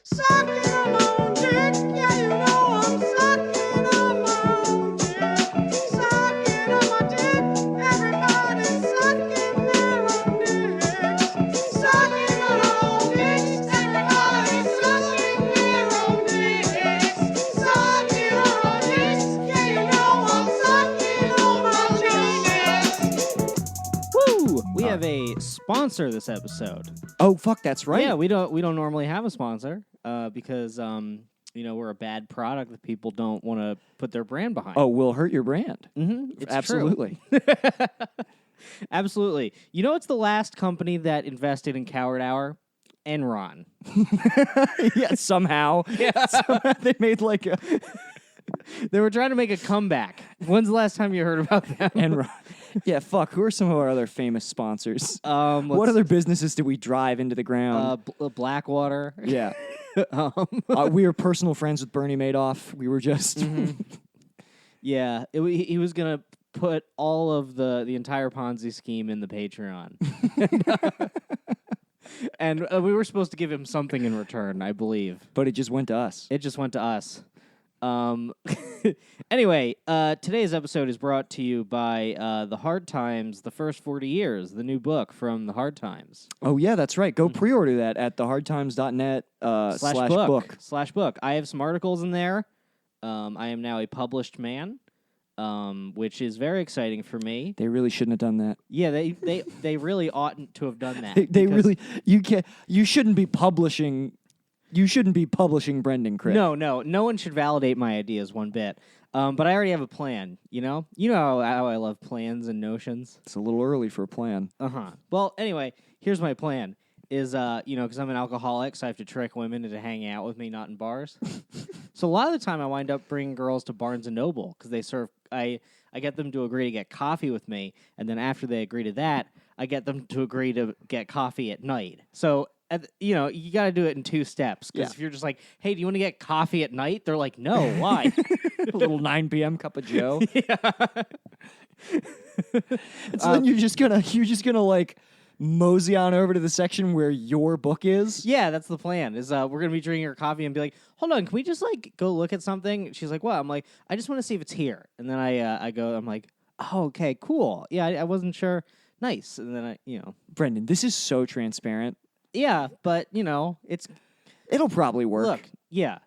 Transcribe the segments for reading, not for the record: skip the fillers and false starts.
Sucking on my own dick. Yeah, you know I'm sucking on my own dick. Sucking on my dick. Everybody's sucking their own dicks. Sucking on our own dicks. Everybody's sucking their own dicks. Sucking on our dicks. Yeah, you know I'm sucking on my dicks. Woo! We have a sponsor this episode. Oh, fuck, that's right. Yeah, we don't normally have a sponsor because we're a bad product that people don't want to put their brand behind. Oh, we'll hurt your brand. It's Absolutely. true. Absolutely. You know, it's the last company that invested in Coward Hour? Enron. Yeah, somehow. Somehow they made like a... They were trying to make a comeback. When's the last time you heard about them? Enron. Yeah, fuck. Who are some of our other famous sponsors? What Let's- other businesses did we drive into the ground? Blackwater. Yeah. We were personal friends with Bernie Madoff. We were just... Yeah, he was going to put all of the entire Ponzi scheme in the Patreon. And we were supposed to give him something in return, I believe. But it just went to us. It just went to us. Anyway, today's episode is brought to you by The Hard Times, The First 40 Years, the new book from The Hard Times. Oh, yeah, that's right. Go pre-order that at thehardtimes.net /book. /book. I have some articles in there. I am now a published man, which is very exciting for me. They really shouldn't have done that. Yeah, they really oughtn't to have done that. They really... You shouldn't be publishing... You shouldn't be publishing Brendan Crick. No one should validate my ideas one bit. But I already have a plan, you know? You know how I love plans and notions. It's a little early for a plan. Well, anyway, here's my plan. Is, because I'm an alcoholic, so I have to trick women into hanging out with me, not in bars. So a lot of the time I wind up bringing girls to Barnes & Noble, because they serve... I get them to agree to get coffee with me, and then after they agree to that, I get them to agree to get coffee at night. So... you got to do it in two steps. Because if you're just like, hey, do you want to get coffee at night? They're like, no, why? A little 9 p.m. cup of Joe. Yeah. And so then you're just gonna like mosey on over to the section where your book is. Yeah, that's the plan. Is we're gonna be drinking her coffee and be like, hold on, can we just like go look at something? She's like, what? I'm like, I just want to see if it's here. And then I go, I'm like, oh, okay, cool. Yeah, I wasn't sure. Nice. And then Brendan, this is so transparent. Yeah, but It'll probably work. Look, yeah.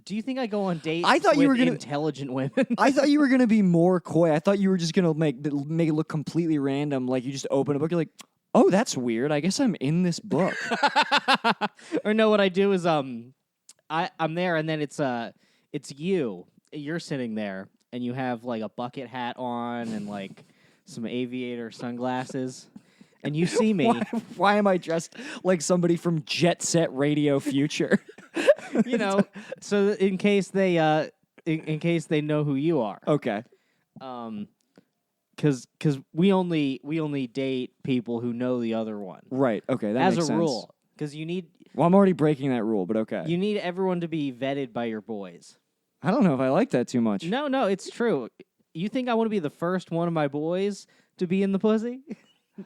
Do you think I go on dates I thought you with were gonna, intelligent women? I thought you were going to be more coy. I thought you were just going to make it look completely random. Like you just open a book, you're like, oh, that's weird. I guess I'm in this book. Or no, what I do is I'm there, and then it's you. You're sitting there, and you have like a bucket hat on and like some aviator sunglasses. And you see me. Why am I dressed like somebody from Jet Set Radio Future? So in case they know who you are. Okay. Because we only date people who know the other one. Right. Okay. That as makes a sense. rule. Because you need. Well, I'm already breaking that rule, but okay. You need everyone to be vetted by your boys. I don't know if I like that too much. No, it's true. You think I want to be the first one of my boys to be in the pussy?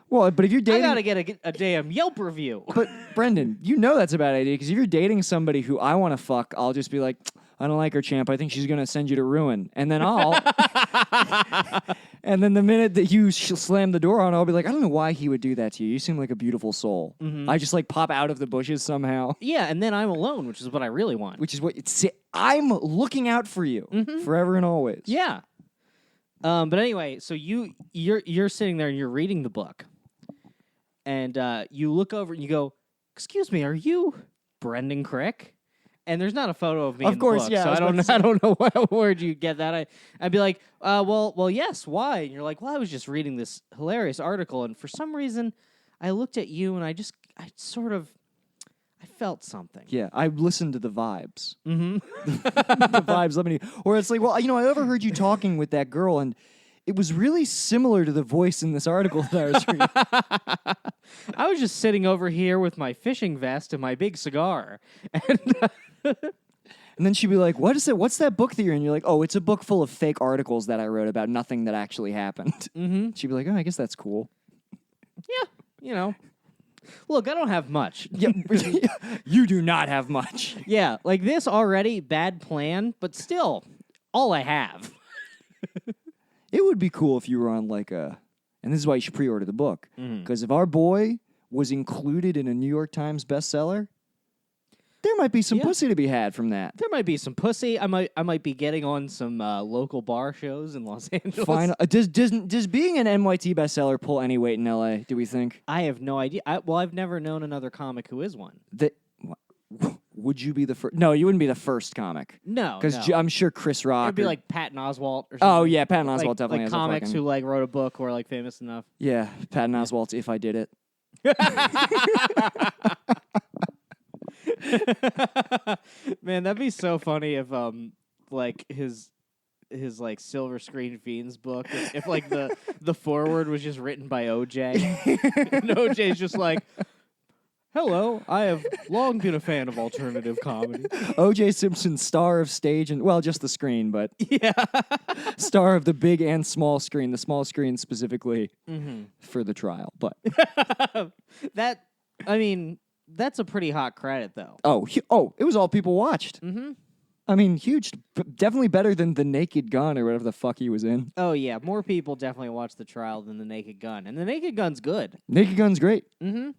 Well, but if you're dating... I gotta get a damn Yelp review. But, Brendan, you know that's a bad idea, because if you're dating somebody who I want to fuck, I'll just be like, I don't like her, champ. I think she's going to send you to ruin. And then and then the minute that you slam the door on, I'll be like, I don't know why he would do that to you. You seem like a beautiful soul. I just like pop out of the bushes somehow. Yeah, and then I'm alone, which is what I really want. Which is what... I'm looking out for you forever and always. Yeah. But anyway, so you're sitting there and you're reading the book, and you look over and you go, "Excuse me, are you Brendan Crick?" And there's not a photo of me. Of in course, the book, yeah. So I don't know where'd you get that. I'd be like, well, yes. Why? And you're like, well, I was just reading this hilarious article, and for some reason, I looked at you and I felt something. Yeah, I listened to the vibes. Mm-hmm. The vibes. Let me. Or it's like, well, I overheard you talking with that girl, and it was really similar to the voice in this article that I was reading. I was just sitting over here with my fishing vest and my big cigar, and then she'd be like, "What is it? What's that book that you're in?" You're like, "Oh, it's a book full of fake articles that I wrote about nothing that actually happened." Mm-hmm. She'd be like, "Oh, I guess that's cool." Yeah, Look, I don't have much. Yeah, you do not have much. Yeah, like this already, bad plan, but still, all I have. It would be cool if you were on like a, and this is why you should pre-order the book, because if our boy was included in a New York Times bestseller, there might be some pussy to be had from that. There might be some pussy. I might be getting on some local bar shows in Los Angeles. Fine. Does being an NYT bestseller pull any weight in LA, do we think? I have no idea. I've never known another comic who is one. Would you be the first? No, you wouldn't be the first comic. No, Because no. I'm sure Chris Rock. It'd be like Patton Oswalt or something. Oh, yeah, Patton Oswalt definitely like has comics a fucking... who like wrote a book or like famous enough. Yeah, Patton Oswalt's If I Did It. Man, that'd be so funny if like his like Silver Screen Fiends book if like the foreword was just written by OJ. And OJ's just like, hello, I have long been a fan of alternative comedy. O.J. Simpson, star of stage and, well, just the screen, but Yeah. star of the big and small screen, the small screen specifically for the trial. But that's a pretty hot credit though. It was all people watched. Mm-hmm. I mean, huge, definitely better than The Naked Gun or whatever the fuck he was in. Oh yeah, more people definitely watched the trial than The Naked Gun, and The Naked Gun's good. Naked Gun's great. Mm-hmm.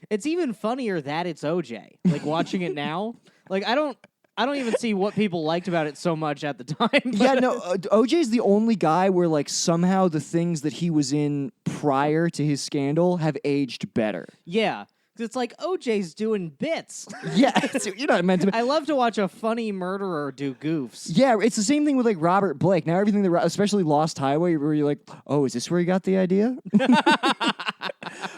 It's even funnier that it's OJ. Like watching it now, like I don't even see what people liked about it so much at the time. Yeah, no, OJ's the only guy where like somehow the things that he was in prior to his scandal have aged better. Yeah. It's like OJ's doing bits. Yeah, you're not meant to. I love to watch a funny murderer do goofs. Yeah, it's the same thing with like Robert Blake. Now everything especially Lost Highway, where you're like, oh, is this where you got the idea?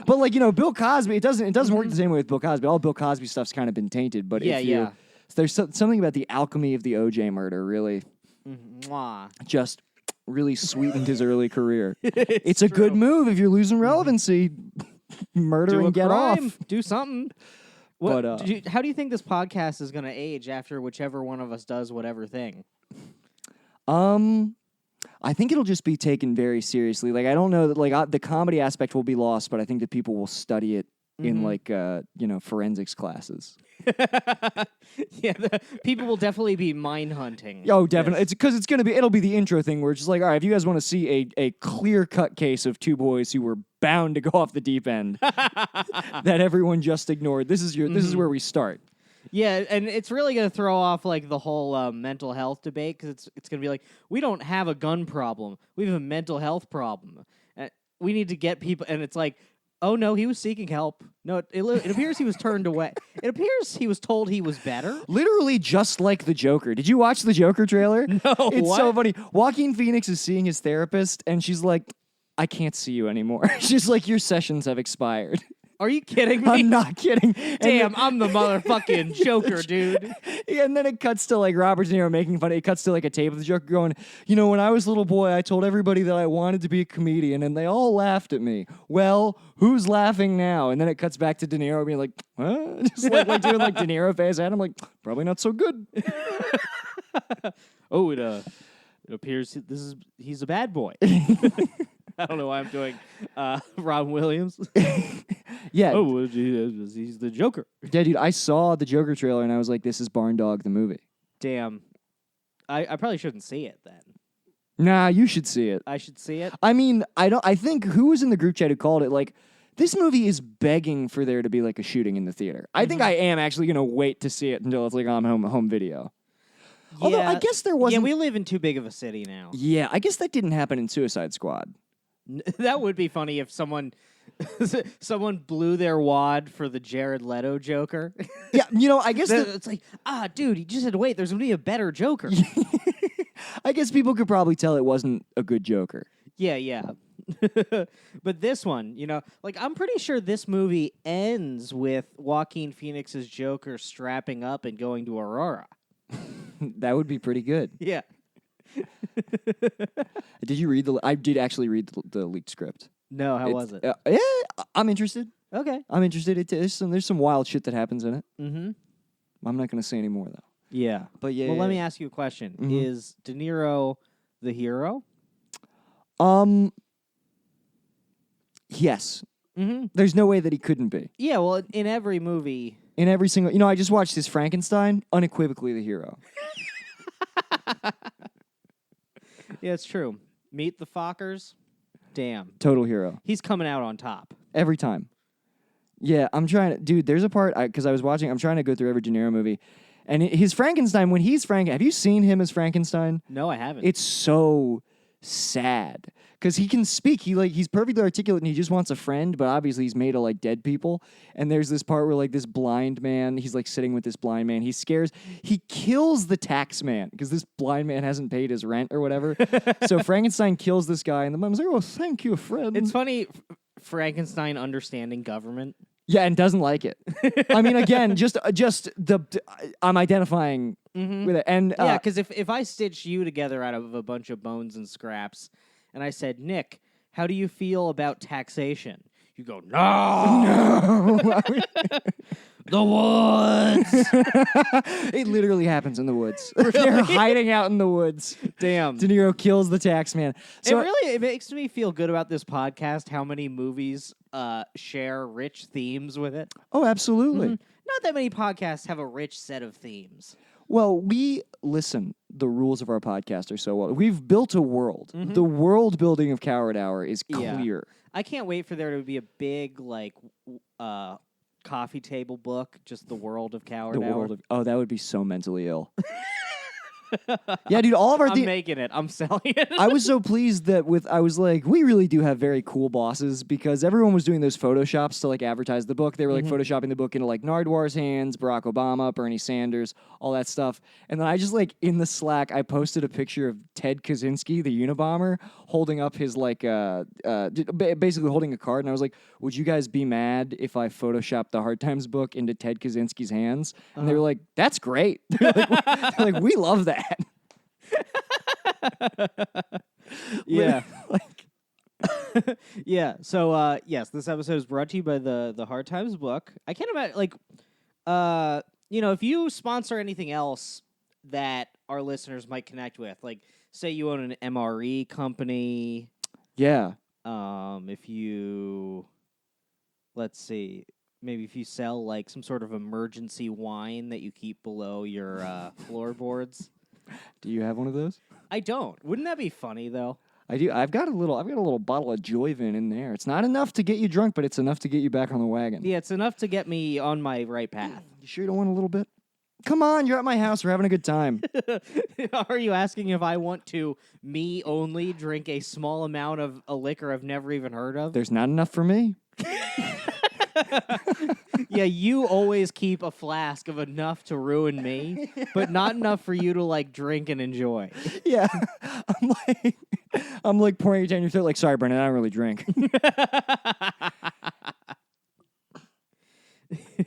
But like Bill Cosby, it doesn't work the same way with Bill Cosby. All Bill Cosby stuff's kind of been tainted. But there's something about the alchemy of the OJ murder really, just really sweetened his early career. It's a good move if you're losing relevancy. Murder do and a get crime. off. Do something. How do you think this podcast is going to age after whichever one of us does whatever thing? I think it'll just be taken very seriously. Like I don't know that like the comedy aspect will be lost, but I think that people will study it in like forensics classes. Yeah, people will definitely be mine hunting. Oh, definitely. It's because it'll be the intro thing where it's just like, all right, if you guys want to see a clear-cut case of two boys who were bound to go off the deep end that everyone just ignored, this is where we start. Yeah, and it's really going to throw off like the whole mental health debate because it's going to be like, we don't have a gun problem, we have a mental health problem. We need to get people, and it's like, oh no, he was seeking help. No, it appears he was turned away. It appears he was told he was better. Literally just like the Joker. Did you watch the Joker trailer? No, it's what? so funny. Joaquin Phoenix is seeing his therapist, and she's like, I can't see you anymore. She's like, your sessions have expired. Are you kidding me? I'm not kidding. Damn, I'm the motherfucking Joker, dude. Yeah, and then it cuts to like Robert De Niro making fun. It cuts to like a tape of the Joker going, when I was a little boy, I told everybody that I wanted to be a comedian, and they all laughed at me. Well, who's laughing now? And then it cuts back to De Niro being like, huh? Just like doing like De Niro face at him, like, probably not so good. Oh, it appears he's a bad boy. I don't know why I'm doing Robin Williams. Yeah. Oh, well, he's the Joker. Yeah, dude, I saw the Joker trailer and I was like, this is Barn Dog the movie. Damn. I probably shouldn't see it then. Nah, you should see it. I should see it? I mean, I think who was in the group chat who called it, like, this movie is begging for there to be like a shooting in the theater. I think I am actually going to wait to see it until it's like on home video. Yeah. Although I guess there wasn't... Yeah, we live in too big of a city now. Yeah, I guess that didn't happen in Suicide Squad. That would be funny if someone blew their wad for the Jared Leto Joker. Yeah, I guess it's like, dude, you just had to wait. There's going to be a better Joker. I guess people could probably tell it wasn't a good Joker. Yeah. But this one, like I'm pretty sure this movie ends with Joaquin Phoenix's Joker strapping up and going to Aurora. That would be pretty good. Yeah. Did you read I did actually read the leaked script. No, how was it? Yeah, I'm interested. Okay. I'm interested. There's some wild shit that happens in it. Mm-hmm. I'm not going to say any more, though. Yeah. But yeah. Well, let me ask you a question. Mm-hmm. Is De Niro the hero? Yes. Mm-hmm. There's no way that he couldn't be. Yeah, well, in every movie. In every single, I just watched his Frankenstein, unequivocally the hero. Yeah, it's true. Meet the Fockers. Damn. Total hero. He's coming out on top. Every time. Yeah, I'm trying to, dude, there's a part, because I was watching, I'm trying to go through every De Niro movie, and his Frankenstein, when he's have you seen him as Frankenstein? No, I haven't. It's so sad. Because he can speak. He's perfectly articulate and he just wants a friend, but obviously he's made of like dead people. And there's this part where like this blind man, he's like sitting with this blind man. He kills the tax man because this blind man hasn't paid his rent or whatever. So Frankenstein kills this guy and the mom's like, oh, thank you, friend. It's funny, Frankenstein understanding government. Yeah, and doesn't like it. I mean, again, I'm identifying with it. And Yeah, because if I stitch you together out of a bunch of bones and scraps, and I said, Nick, how do you feel about taxation? You go, no. The woods. It literally happens in the woods. They're hiding out in the woods. Damn. De Niro kills the tax man. So It makes me feel good about this podcast how many movies share rich themes with it. Oh, absolutely. Not that many podcasts have a rich set of themes. Well, the rules of our podcast are so well. We've built a world. The world building of Coward Hour is clear. I can't wait for there to be a big, like, coffee table book, just the world of Coward Hour. That would be so mentally ill. Yeah, dude, all of our I'm making it. I'm selling it. I was so pleased that I was like, we really do have very cool bosses because everyone was doing those photoshops to like advertise the book. They were like photoshopping the book into like Nardwar's hands, Barack Obama, Bernie Sanders, all that stuff. And then I just like in the Slack, I posted a picture of Ted Kaczynski, the Unabomber, holding up his like, basically holding a card. And I was like, would you guys be mad if I photoshopped the Hard Times book into Ted Kaczynski's hands? And they were like, that's great. They're like, we love that. Yeah. Yeah. So yes, this episode is brought to you by the Hard Times book. I can't imagine if you sponsor anything else that our listeners might connect with, like say you own an MRE company. Yeah. If you maybe if you sell like some sort of emergency wine that you keep below your floorboards. Do you have one of those? I don't. Wouldn't that be funny though? I do. I've got a little bottle of Joyvin in there. It's not enough to get you drunk, but it's enough to get you back on the wagon. Yeah, it's enough to get me on my right path. You sure you don't want a little bit? Come on, you're at my house. We're having a good time. Are you asking if I want to me only drink a small amount of a liquor I've never even heard of? There's not enough for me. Yeah, you always keep a flask of enough to ruin me, but not enough for you to like drink and enjoy. Yeah, I'm like pouring it down your throat. Like, sorry, Brennan, I don't really drink.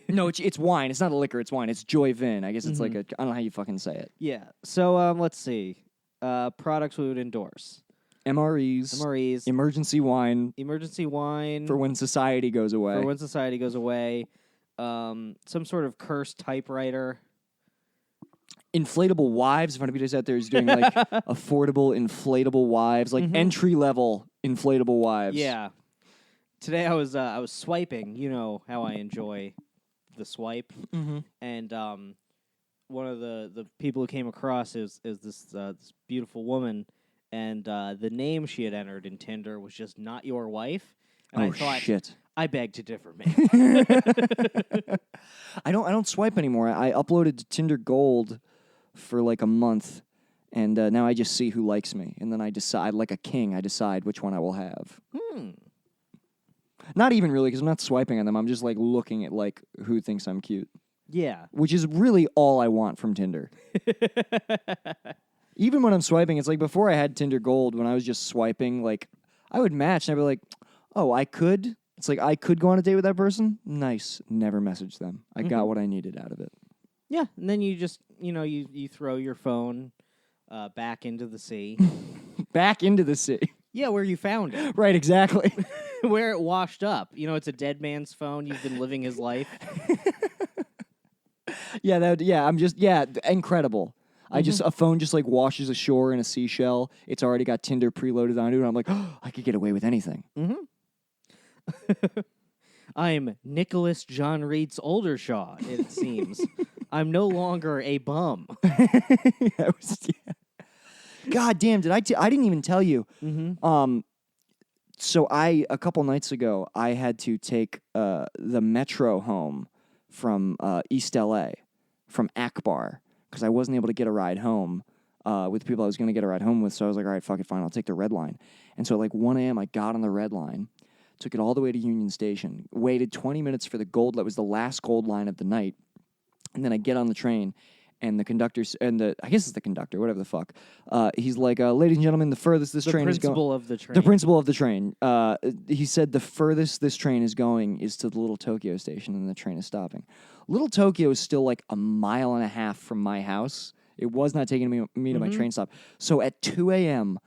No, it's wine. It's not a liquor. It's wine. It's Joyvin. I guess it's like I don't know how you fucking say it. Yeah. So let's see. Products we would endorse. MREs. Emergency wine. Emergency wine. For when society goes away. Some sort of cursed typewriter. Inflatable wives. If anybody out there is doing like affordable inflatable wives, like entry level inflatable wives. Yeah. Today I was swiping. You know how I enjoy the swipe. And one of the people who came across is this beautiful woman, and the name she had entered in Tinder was just "Not Your Wife." And I thought, shit. I beg to differ, man. I don't swipe anymore. I uploaded to Tinder Gold for like a month, and now I just see who likes me, and then I decide, like a king, I decide which one I will have. Not even really, because I'm not swiping on them. I'm just like looking at like who thinks I'm cute. Yeah. Which is really all I want from Tinder. Even when I'm swiping, it's like before I had Tinder Gold, when I was just swiping, like I would match, and I'd be like, oh, I could? It's like, I could go on a date with that person? Nice. Never message them. I got what I needed out of it. Yeah, and then you just, you throw your phone back into the sea. Back into the sea. Yeah, where you found it. Right, exactly. Where it washed up. It's a dead man's phone. You've been living his life. Incredible. A phone just like washes ashore in a seashell. It's already got Tinder preloaded onto it. And I'm like, oh, I could get away with anything. I'm Nicholas John Reed's Oldershaw, it seems. I'm no longer a bum. That was, yeah. God damn, I didn't even tell you. Mm-hmm. So a couple nights ago, I had to take the metro home from East LA, from Akbar, because I wasn't able to get a ride home with the people I was going to get a ride home with. So I was like, all right, fuck it, fine, I'll take the red line. And so at like 1 a.m., I got on the red line, took it all the way to Union Station, waited 20 minutes for the gold, that was the last gold line of the night. And then I get on the train, and the conductor, I guess it's the conductor, whatever the fuck. He's like, ladies and gentlemen, the furthest this train is going. The principal of the train. The principal of the train. He said the furthest this train is going is to the Little Tokyo station, and the train is stopping. Little Tokyo is still like 1.5 miles from my house. It was not taking me to my train stop. So at 2 a.m.,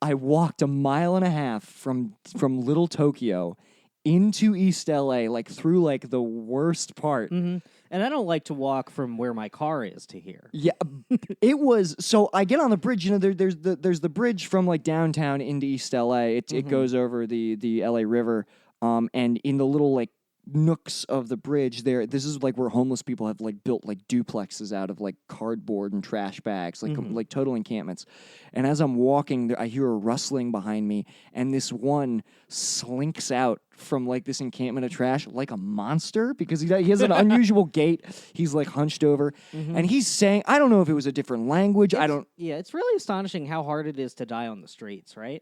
I walked 1.5 miles from Little Tokyo into East LA, like through like the worst part. Mm-hmm. And I don't like to walk from where my car is to here. Yeah, it was. So I get on the bridge. You know, there's the bridge from like downtown into East LA. It goes over the LA River. And in the little like nooks of the bridge there, this is like where homeless people have like built like duplexes out of like cardboard and trash bags, like like total encampments. And as I'm walking there, I hear a rustling behind me, and this one slinks out from like this encampment of trash like a monster, because he has an unusual gait. He's like hunched over, and he's saying, I don't know if it was a different language. Yeah, it's really astonishing how hard it is to die on the streets, right?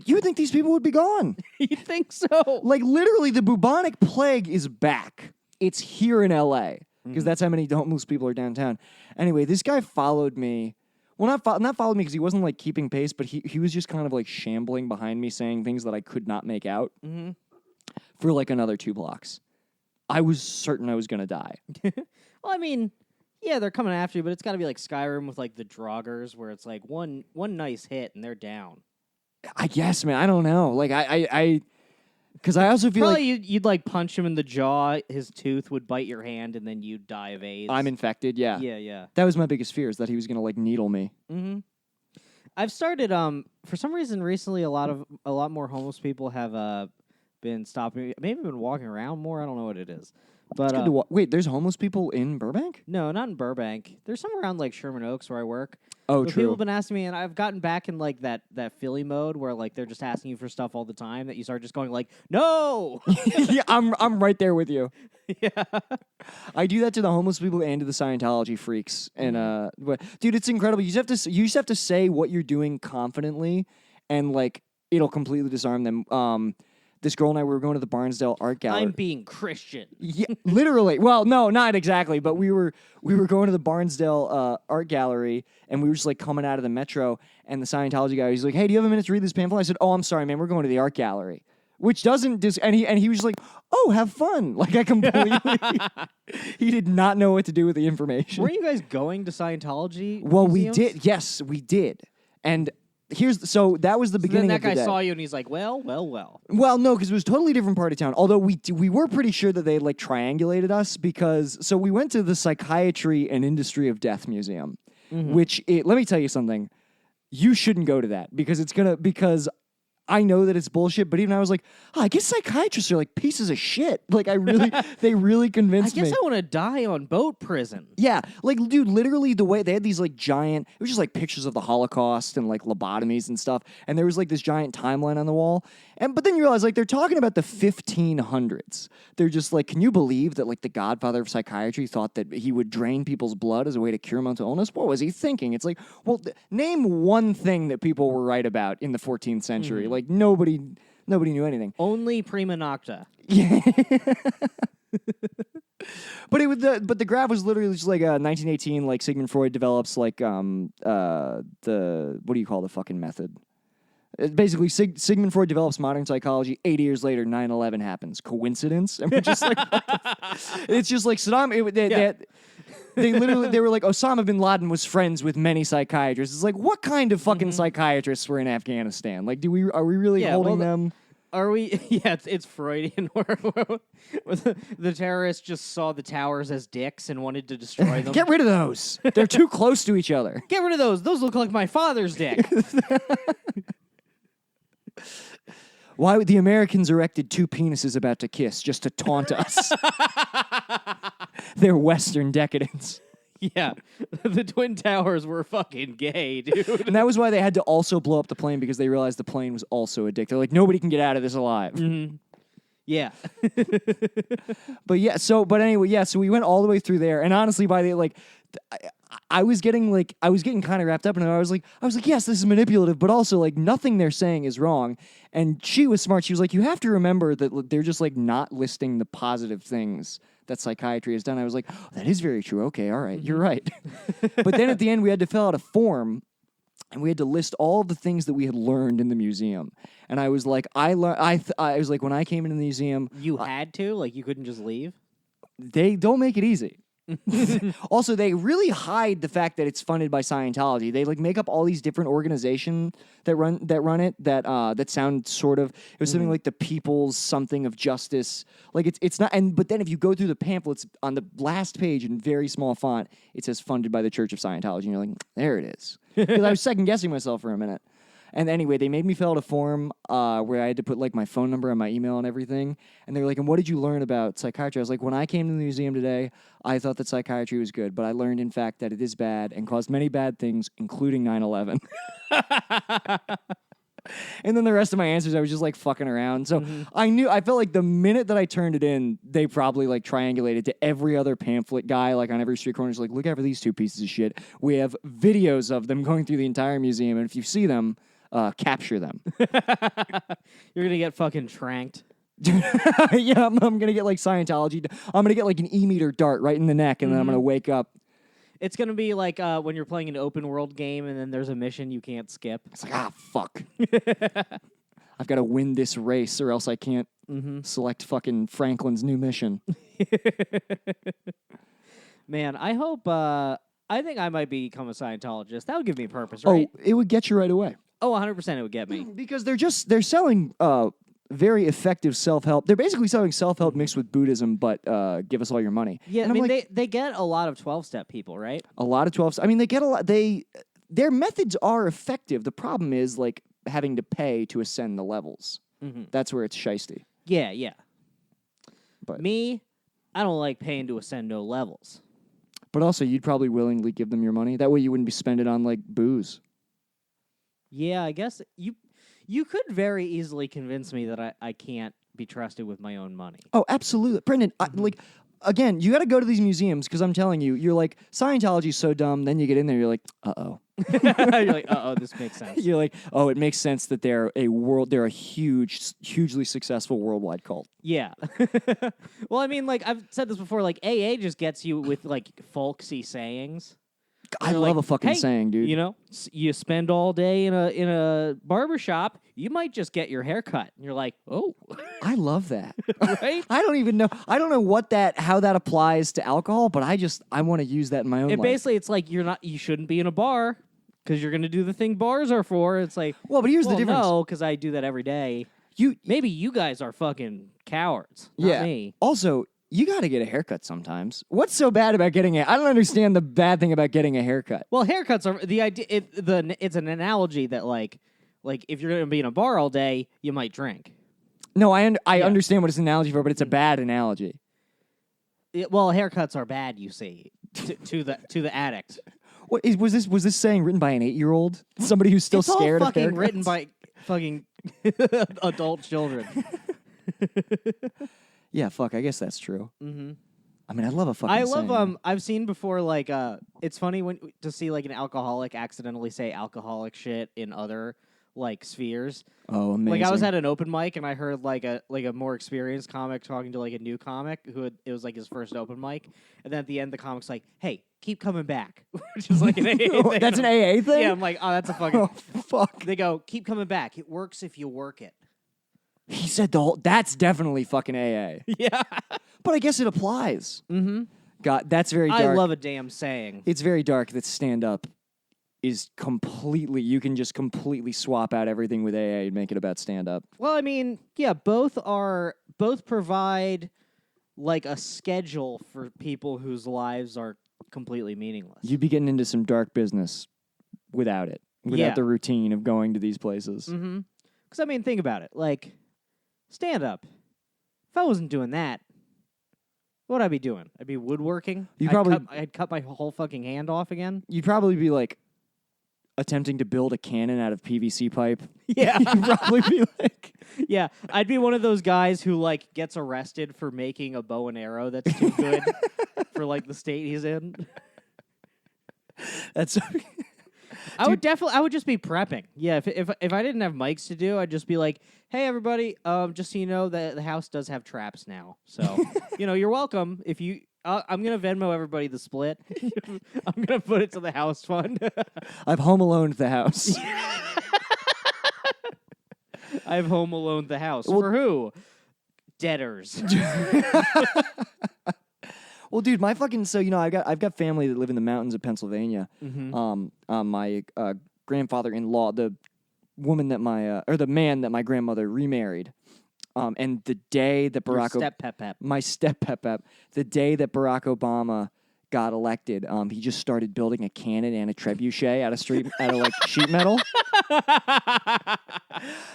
You would think these people would be gone. You think so? Like literally, the bubonic plague is back. It's here in LA, because that's how many homeless people are downtown. Anyway, this guy followed me. Well, not followed me because he wasn't like keeping pace, but he was just kind of like shambling behind me, saying things that I could not make out for like another 2 blocks. I was certain I was gonna die. Well, I mean, yeah, they're coming after you, but it's got to be like Skyrim with like the Draugrs, where it's like one nice hit and they're down. I guess, man. I don't know. Like I because I also feel Probably like you'd like punch him in the jaw, his tooth would bite your hand, and then you'd die of AIDS. I'm infected. Yeah. Yeah. That was my biggest fear, is that he was gonna like needle me. Mm-hmm. I've started for some reason recently a lot more homeless people have been stopping, maybe been walking around more. I don't know what it is. But It's good to wait, there's homeless people in Burbank? No, not in Burbank. There's some around like Sherman Oaks where I work. Oh, But true. People have been asking me, and I've gotten back in like that Philly mode where like they're just asking you for stuff all the time, that you start just going like, no. Yeah, I'm right there with you. Yeah. I do that to the homeless people and to the Scientology freaks. And dude, it's incredible. You just have to say what you're doing confidently, and like it'll completely disarm them. This girl and I, we were going to the Barnsdale Art Gallery. I'm being Christian. Yeah, literally. Well, no, not exactly, but we were going to the Barnsdale Art Gallery, and we were just like coming out of the metro, and the Scientology guy, he's like, "Hey, do you have a minute to read this pamphlet?" I said, "Oh, I'm sorry, man, we're going to the art gallery," which doesn't and he was like, "Oh, have fun!" Like I completely, he did not know what to do with the information. Were you guys going to Scientology? Well, museums? we did. Yes, we did, and. So that was the beginning then of that the guy day. saw you and he's like, well. Well, no, because it was a totally different part of town. Although we were pretty sure that they like triangulated us, because so we went to the Psychiatry and Industry of Death Museum, which let me tell you something. You shouldn't go to that, because I know that it's bullshit, but even I was like, I guess psychiatrists are like pieces of shit. Like they really convinced me. I guess I want to die on boat prison. Yeah, like, dude, literally the way they had these like giant, it was just like pictures of the Holocaust and like lobotomies and stuff, and there was like this giant timeline on the wall, but then you realize like they're talking about the 1500s. They're just like, can you believe that like the godfather of psychiatry thought that he would drain people's blood as a way to cure mental illness? What was he thinking? It's like, well, name one thing that people were right about in the 14th century. Like nobody knew anything. Only prima nocta. Yeah. But the graph was literally just like 1918, like Sigmund Freud develops like the what do you call the fucking method? Basically, Sigmund Freud develops modern psychology. 80 years later, 9/11 happens. Coincidence? And we're just like, it's just like Saddam. They were like, Osama bin Laden was friends with many psychiatrists. It's like, what kind of fucking psychiatrists were in Afghanistan? Like, are we really holding them? Are we? Yeah, it's Freudian. Where the terrorists just saw the towers as dicks and wanted to destroy them. Get rid of those. They're too close to each other. Get rid of those. Those look like my father's dick. Why would the Americans erected 2 penises about to kiss just to taunt us? Their Western decadence. Yeah, the Twin Towers were fucking gay, dude. And that was why they had to also blow up the plane, because they realized the plane was also a dick. They're like, nobody can get out of this alive. Mm-hmm. Yeah. But anyway, so we went all the way through there, and honestly, by the I was getting kind of wrapped up in it. I was like, yes, this is manipulative, but also like nothing they're saying is wrong. And she was smart. She was like, you have to remember that they're just like not listing the positive things that psychiatry has done. I was like, oh, that is very true. Okay, all right, you're right. But then at the end, we had to fill out a form, and we had to list all of the things that we had learned in the museum. And I was like, I was like, when I came into the museum, You had to? Like, you couldn't just leave? they don't make it easy. Also, they really hide the fact that it's funded by Scientology. They like make up all these different organizations that run it that sound sort of, it was something like the People's something of Justice. Like it's not, but then if you go through the pamphlets on the last page in very small font, it says funded by the Church of Scientology, and you're like, there it is. Because I was second guessing myself for a minute. And anyway, they made me fill out a form where I had to put like my phone number and my email and everything. And they were like, and what did you learn about psychiatry? I was like, when I came to the museum today, I thought that psychiatry was good, but I learned in fact that it is bad and caused many bad things, including 9/11. And then the rest of my answers, I was just like fucking around. So I felt like the minute that I turned it in, they probably like triangulated to every other pamphlet guy, like on every street corner, just like, look out for these 2 pieces of shit. We have videos of them going through the entire museum, and if you see them, capture them. You're going to get fucking tranked. Yeah, I'm going to get like Scientology. I'm going to get like an E-meter dart right in the neck, and then I'm going to wake up. It's going to be like when you're playing an open world game and then there's a mission you can't skip. It's like, fuck. I've got to win this race or else I can't select fucking Franklin's new mission. Man, I hope, I think I might become a Scientologist. That would give me a purpose, right? Oh, it would get you right away. Oh, 100% it would get me. Because they're selling very effective self-help. They're basically selling self-help mixed with Buddhism, but give us all your money. Yeah, and I mean, like, they get a lot of 12-step people, right? a lot of 12s. I mean, they get a lot. Their methods are effective. The problem is like having to pay to ascend the levels. That's where it's shisty. Yeah, yeah. But me, I don't like paying to ascend no levels. But also, you'd probably willingly give them your money. That way you wouldn't be spending it on, like, booze. Yeah, I guess you could very easily convince me that I can't be trusted with my own money. Oh, absolutely. Brendan, again, you got to go to these museums because I'm telling you, you're like, Scientology's so dumb. Then you get in there, you're like, uh-oh. You're like, uh-oh, this makes sense. You're like, oh, it makes sense that they're a hugely successful worldwide cult. Yeah. Well, I mean, like, I've said this before, like, AA just gets you with, like, folksy sayings. I love a fucking saying, dude. You know, you spend all day in a barbershop, you might just get your hair cut. And you're like, oh. I love that. Right? I don't even know. I don't know how that applies to alcohol, but I want to use that in my own life. Basically, it's like you shouldn't be in a bar because you're going to do the thing bars are for. It's like, well, but here's the difference. No, because I do that every day. Maybe you guys are fucking cowards, not me. Also, you got to get a haircut sometimes. What's so bad about getting I don't understand the bad thing about getting a haircut. Well, haircuts are the idea. It's an analogy that like if you're going to be in a bar all day, you might drink. No, I understand what it's an analogy for, but it's a bad analogy. Well, haircuts are bad, you see, to the addict. What was this saying written by an 8-year-old? Somebody who's still scared of haircuts? It's all fucking written by fucking adult children. Yeah, fuck. I guess that's true. Mm-hmm. I mean, I love a fucking saying. I've seen before, like, it's funny to see, like, an alcoholic accidentally say alcoholic shit in other, like, spheres. Oh, amazing. Like, I was at an open mic, and I heard, like a more experienced comic talking to, like, a new comic it was, like, his first open mic. And then at the end, the comic's like, hey, keep coming back. Which is, like, an AA thing. That's an AA thing? Yeah, I'm like, oh, that's a fucking... Oh, fuck. They go, keep coming back. It works if you work it. He said that's definitely fucking AA. Yeah. But I guess it applies. Mm-hmm. God, that's very dark. I love a damn saying. It's very dark that stand-up is you can just completely swap out everything with AA and make it about stand-up. Well, I mean, yeah, both provide, like, a schedule for people whose lives are completely meaningless. You'd be getting into some dark business without it. Without the routine of going to these places. Mm-hmm. Because, I mean, think about it. Like, stand up. If I wasn't doing that, what would I be doing? I'd be woodworking. I'd cut my whole fucking hand off again. You'd probably be like attempting to build a cannon out of PVC pipe. Yeah. You'd probably be like, Yeah, I'd be one of those guys who like gets arrested for making a bow and arrow that's too good for like the state he's in. that's. I would just be prepping. Yeah, if I didn't have mics to do, I'd just be like, "Hey everybody, just so you know that the house does have traps now. So, you're welcome. If you I'm going to Venmo everybody the split. I'm going to put it to the house fund. I've home aloned the house. I've home aloned the house. For who? Debtors. Well, dude, my fucking I've got family that live in the mountains of Pennsylvania. Mm-hmm. My grandfather-in-law, the man that my grandmother remarried, and the day that my step pep, the day that Barack Obama got elected, he just started building a cannon and a trebuchet out of sheet metal.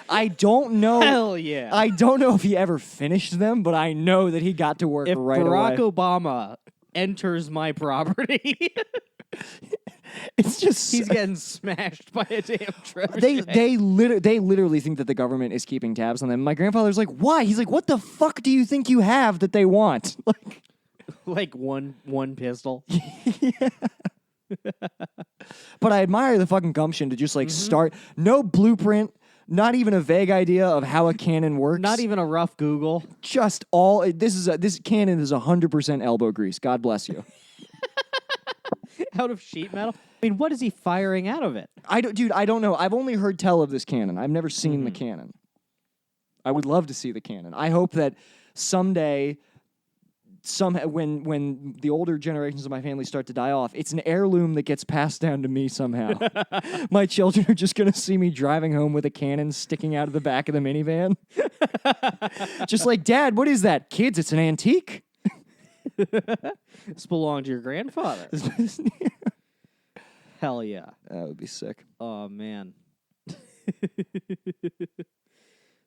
I don't know. Hell yeah. I don't know if he ever finished them, but I know that he got to work if right Barack away. Obama enters my property, it's just he's getting smashed by a damn trebuchet. they literally think that the government is keeping tabs on them. My grandfather's like, "Why?" He's like, "What the fuck do you think you have that they want?" Like one pistol. Yeah. But I admire the fucking gumption to just start. No blueprint, not even a vague idea of how a cannon works. Not even a rough Google. Just this cannon is 100% elbow grease. God bless you. Out of sheet metal? I mean, what is he firing out of it? I don't know. I've only heard tell of this cannon. I've never seen the cannon. I would love to see the cannon. I hope that someday, when the older generations of my family start to die off, it's an heirloom that gets passed down to me somehow. My children are just going to see me driving home with a cannon sticking out of the back of the minivan. Just like, "Dad, what is that?" "Kids, it's an antique." This belonged to your grandfather. Hell yeah. That would be sick. Oh, man.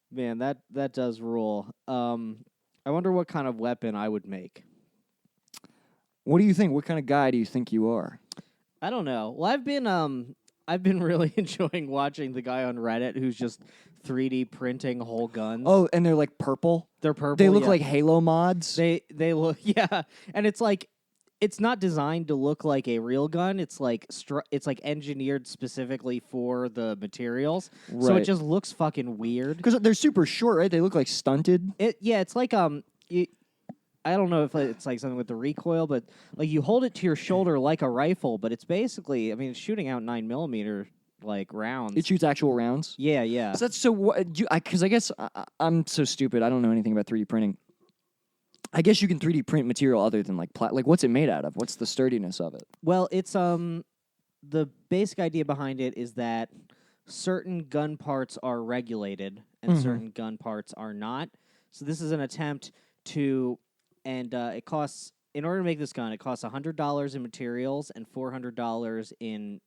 Man, that does rule. I wonder what kind of weapon I would make. What do you think? What kind of guy do you think you are? I don't know. Well, I've been really enjoying watching the guy on Reddit who's just 3D printing whole guns. Oh, and they're like purple? They're purple. They look like Halo mods? They look, yeah. And it's like, it's not designed to look like a real gun. It's like engineered specifically for the materials. Right. So it just looks fucking weird. Because they're super short, right? They look like stunted. It's like I don't know if it's like something with the recoil, but like you hold it to your shoulder like a rifle, but it's basically, I mean, it's shooting out 9mm like rounds. It shoots actual rounds? Yeah. So that's because I guess I'm so stupid. I don't know anything about 3D printing. I guess you can 3D print material other than like what's it made out of? What's the sturdiness of it? Well, it's the basic idea behind it is that certain gun parts are regulated and certain gun parts are not. So this is an attempt to, and it costs, in order to make this gun, it costs $100 in materials and $400 in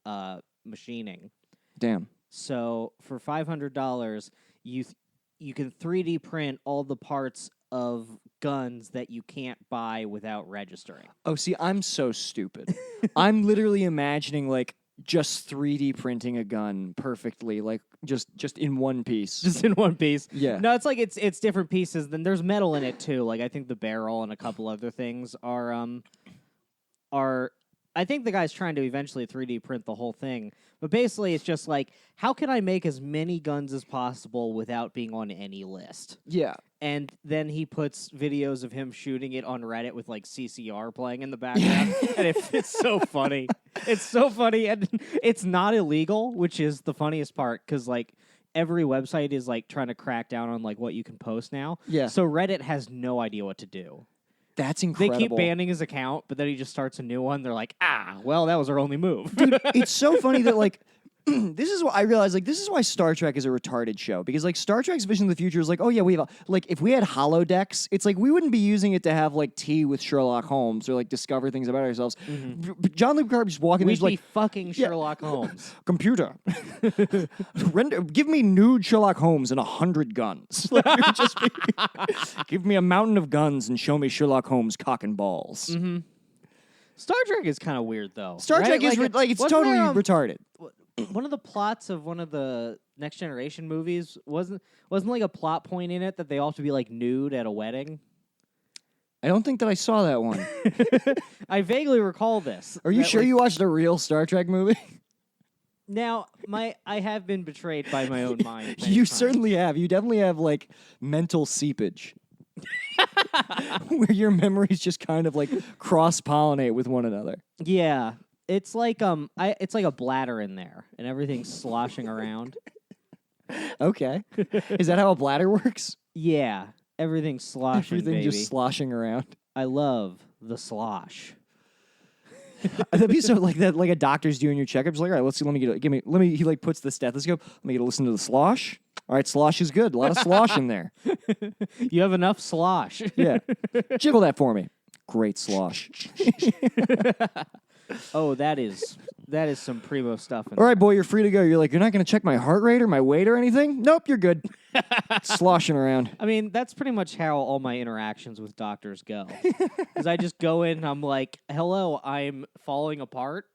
machining. Damn. So for $500, you can 3D print all the parts of guns that you can't buy without registering. Oh, see, I'm so stupid. I'm literally imagining like just 3D printing a gun perfectly, like just in one piece. Just in one piece. Yeah. No, it's like it's different pieces. Then there's metal in it too. Like I think the barrel and a couple other things are I think the guy's trying to eventually 3D print the whole thing. But basically it's just like, how can I make as many guns as possible without being on any list? Yeah. And then he puts videos of him shooting it on Reddit with like CCR playing in the background. And it's so funny. It's so funny. And it's not illegal, which is the funniest part, because like every website is like trying to crack down on like what you can post now. Yeah. So Reddit has no idea what to do. That's incredible. They keep banning his account, but then he just starts a new one. They're like, well, that was our only move. Dude, it's so funny that like this is what I realized. Like, this is why Star Trek is a retarded show, because like Star Trek's vision of the future is like, oh yeah, we have like if we had holodecks, it's like we wouldn't be using it to have like tea with Sherlock Holmes or like discover things about ourselves. John Luke Picard just walking. We'd There's be like fucking Sherlock Holmes. computer, give me nude Sherlock Holmes and 100 guns. Like, it would just be, give me a mountain of guns and show me Sherlock Holmes cock and balls. Star Trek is kind of weird, though. Star right? Trek is it's wasn't totally there, retarded. one of the plots of one of the Next Generation movies wasn't like a plot point in it that they all have to be like nude at a wedding? I don't think that I saw that one. I vaguely recall this. Are you that, sure like, you watched a real Star Trek movie? Now, I have been betrayed by my own mind. many You times. certainly have. You definitely have like mental seepage. Where your memories just kind of like cross-pollinate with one another. Yeah. It's like it's like a bladder in there and everything's sloshing around. Okay. Is that how a bladder works? Yeah. Everything's sloshing, Everything baby. just sloshing around. I love the slosh. That'd be so like that, like a doctor's doing your checkups. Like, all right, let's see. Let me. He like puts the stethoscope. Let me get a listen to the slosh. All right, slosh is good. A lot of slosh in there. You have enough slosh. Yeah, jiggle that for me. Great slosh. Oh, that is some primo stuff. All right, boy, you're free to go. You're like, you're not going to check my heart rate or my weight or anything? Nope, you're good. Sloshing around. I mean, that's pretty much how all my interactions with doctors go. Because I just go in and I'm like, hello, I'm falling apart.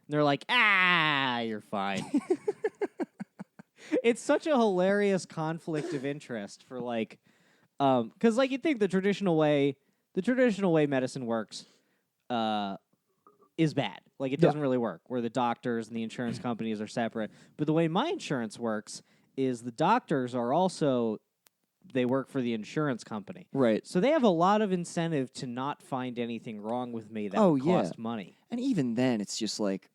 And they're like, you're fine. It's such a hilarious conflict of interest for like, because like you'd think the traditional way medicine works, is bad. Like it doesn't really work, where the doctors and the insurance companies are separate. But the way my insurance works is the doctors are also, they work for the insurance company. Right. So they have a lot of incentive to not find anything wrong with me that would cost money. And even then, it's just like,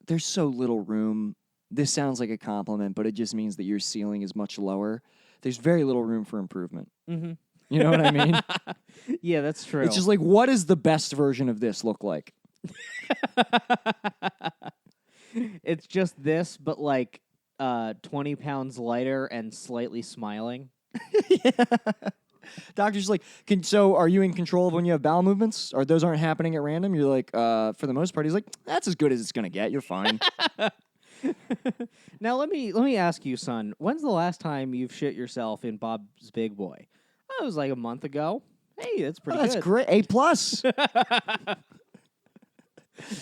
there's so little room. This sounds like a compliment, but it just means that your ceiling is much lower. There's very little room for improvement. Mm-hmm. You know what I mean? Yeah, that's true. It's just like, what does the best version of this look like? It's just this, but like 20 pounds lighter and slightly smiling. Doctor's like, so are you in control of when you have bowel movements? Or those aren't happening at random? You're like, for the most part, he's like, that's as good as it's going to get. You're fine. Now let me ask you, son. When's the last time you've shit yourself in Bob's Big Boy? That was like a month ago. Hey, that's pretty good. That's great. A+.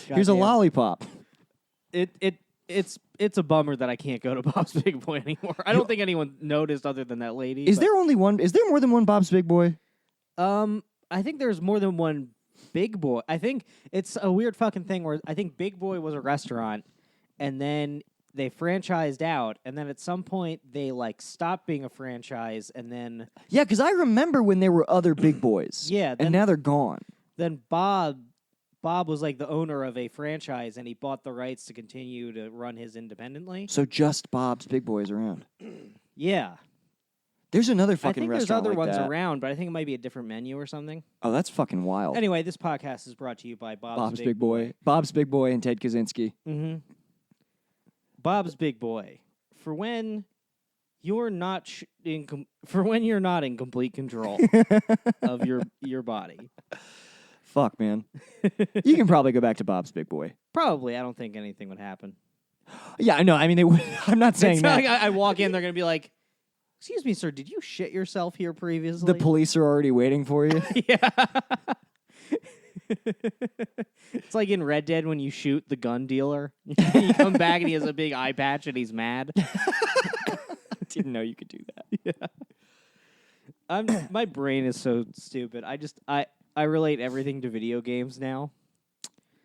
Here's a Goddamn. lollipop. It's a bummer that I can't go to Bob's Big Boy anymore. I don't think anyone noticed other than that lady. Is there only one? Is there more than one Bob's Big Boy? I think there's more than one Big Boy. I think it's a weird fucking thing where I think Big Boy was a restaurant, and then they franchised out, and then at some point they like stopped being a franchise, and then Yeah, because I remember when there were other Big Boys. Yeah, and now they're gone. then Bob was like the owner of a franchise, and he bought the rights to continue to run his independently. So just Bob's Big Boys around. Yeah, There's another I fucking think there's restaurant other like ones that. around, but I think it might be a different menu or something. Oh, that's fucking wild. Anyway, this podcast is brought to you by Bob's Big Boy. Bob's Big Boy and Ted Kaczynski. Mm-hmm. Bob's Big Boy, for when you're not in complete control of your body. Fuck, man. You can probably go back to Bob's Big Boy. Probably, I don't think anything would happen. Yeah, I know. I mean, they would. I'm not saying It's that. not like I walk in, they're gonna be like, "Excuse me, sir, did you shit yourself here previously?" The police are already waiting for you. Yeah. It's like in Red Dead when you shoot the gun dealer. You come back and he has a big eye patch and he's mad. Didn't know you could do that. Yeah. My brain is so stupid. I relate everything to video games now.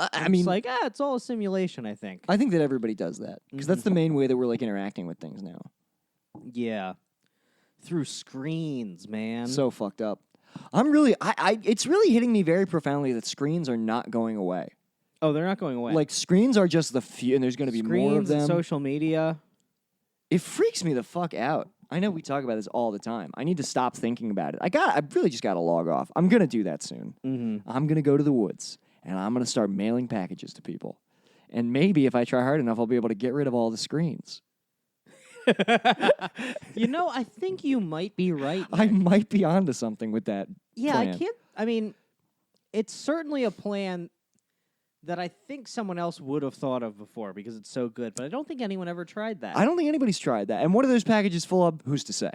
I It's mean, like, it's all a simulation, I think. I think that everybody does that because that's the main way that we're like interacting with things now. Yeah. Through screens, man. So fucked up. I'm really, it's really hitting me very profoundly that screens are not going away. Oh, they're not going away. Like screens are just the few, and there's going to be screens more of them. and social media. It freaks me the fuck out. I know we talk about this all the time. I need to stop thinking about it. I really just got to log off. I'm going to do that soon. Mm-hmm. I'm going to go to the woods and I'm going to start mailing packages to people. And maybe if I try hard enough, I'll be able to get rid of all the screens. I think you might be right. I might be onto something with that. Yeah, plan. I mean, it's certainly a plan that I think someone else would have thought of before because it's so good, but I don't think anyone ever tried that. I don't think anybody's tried that. And what are those packages full of? Who's to say?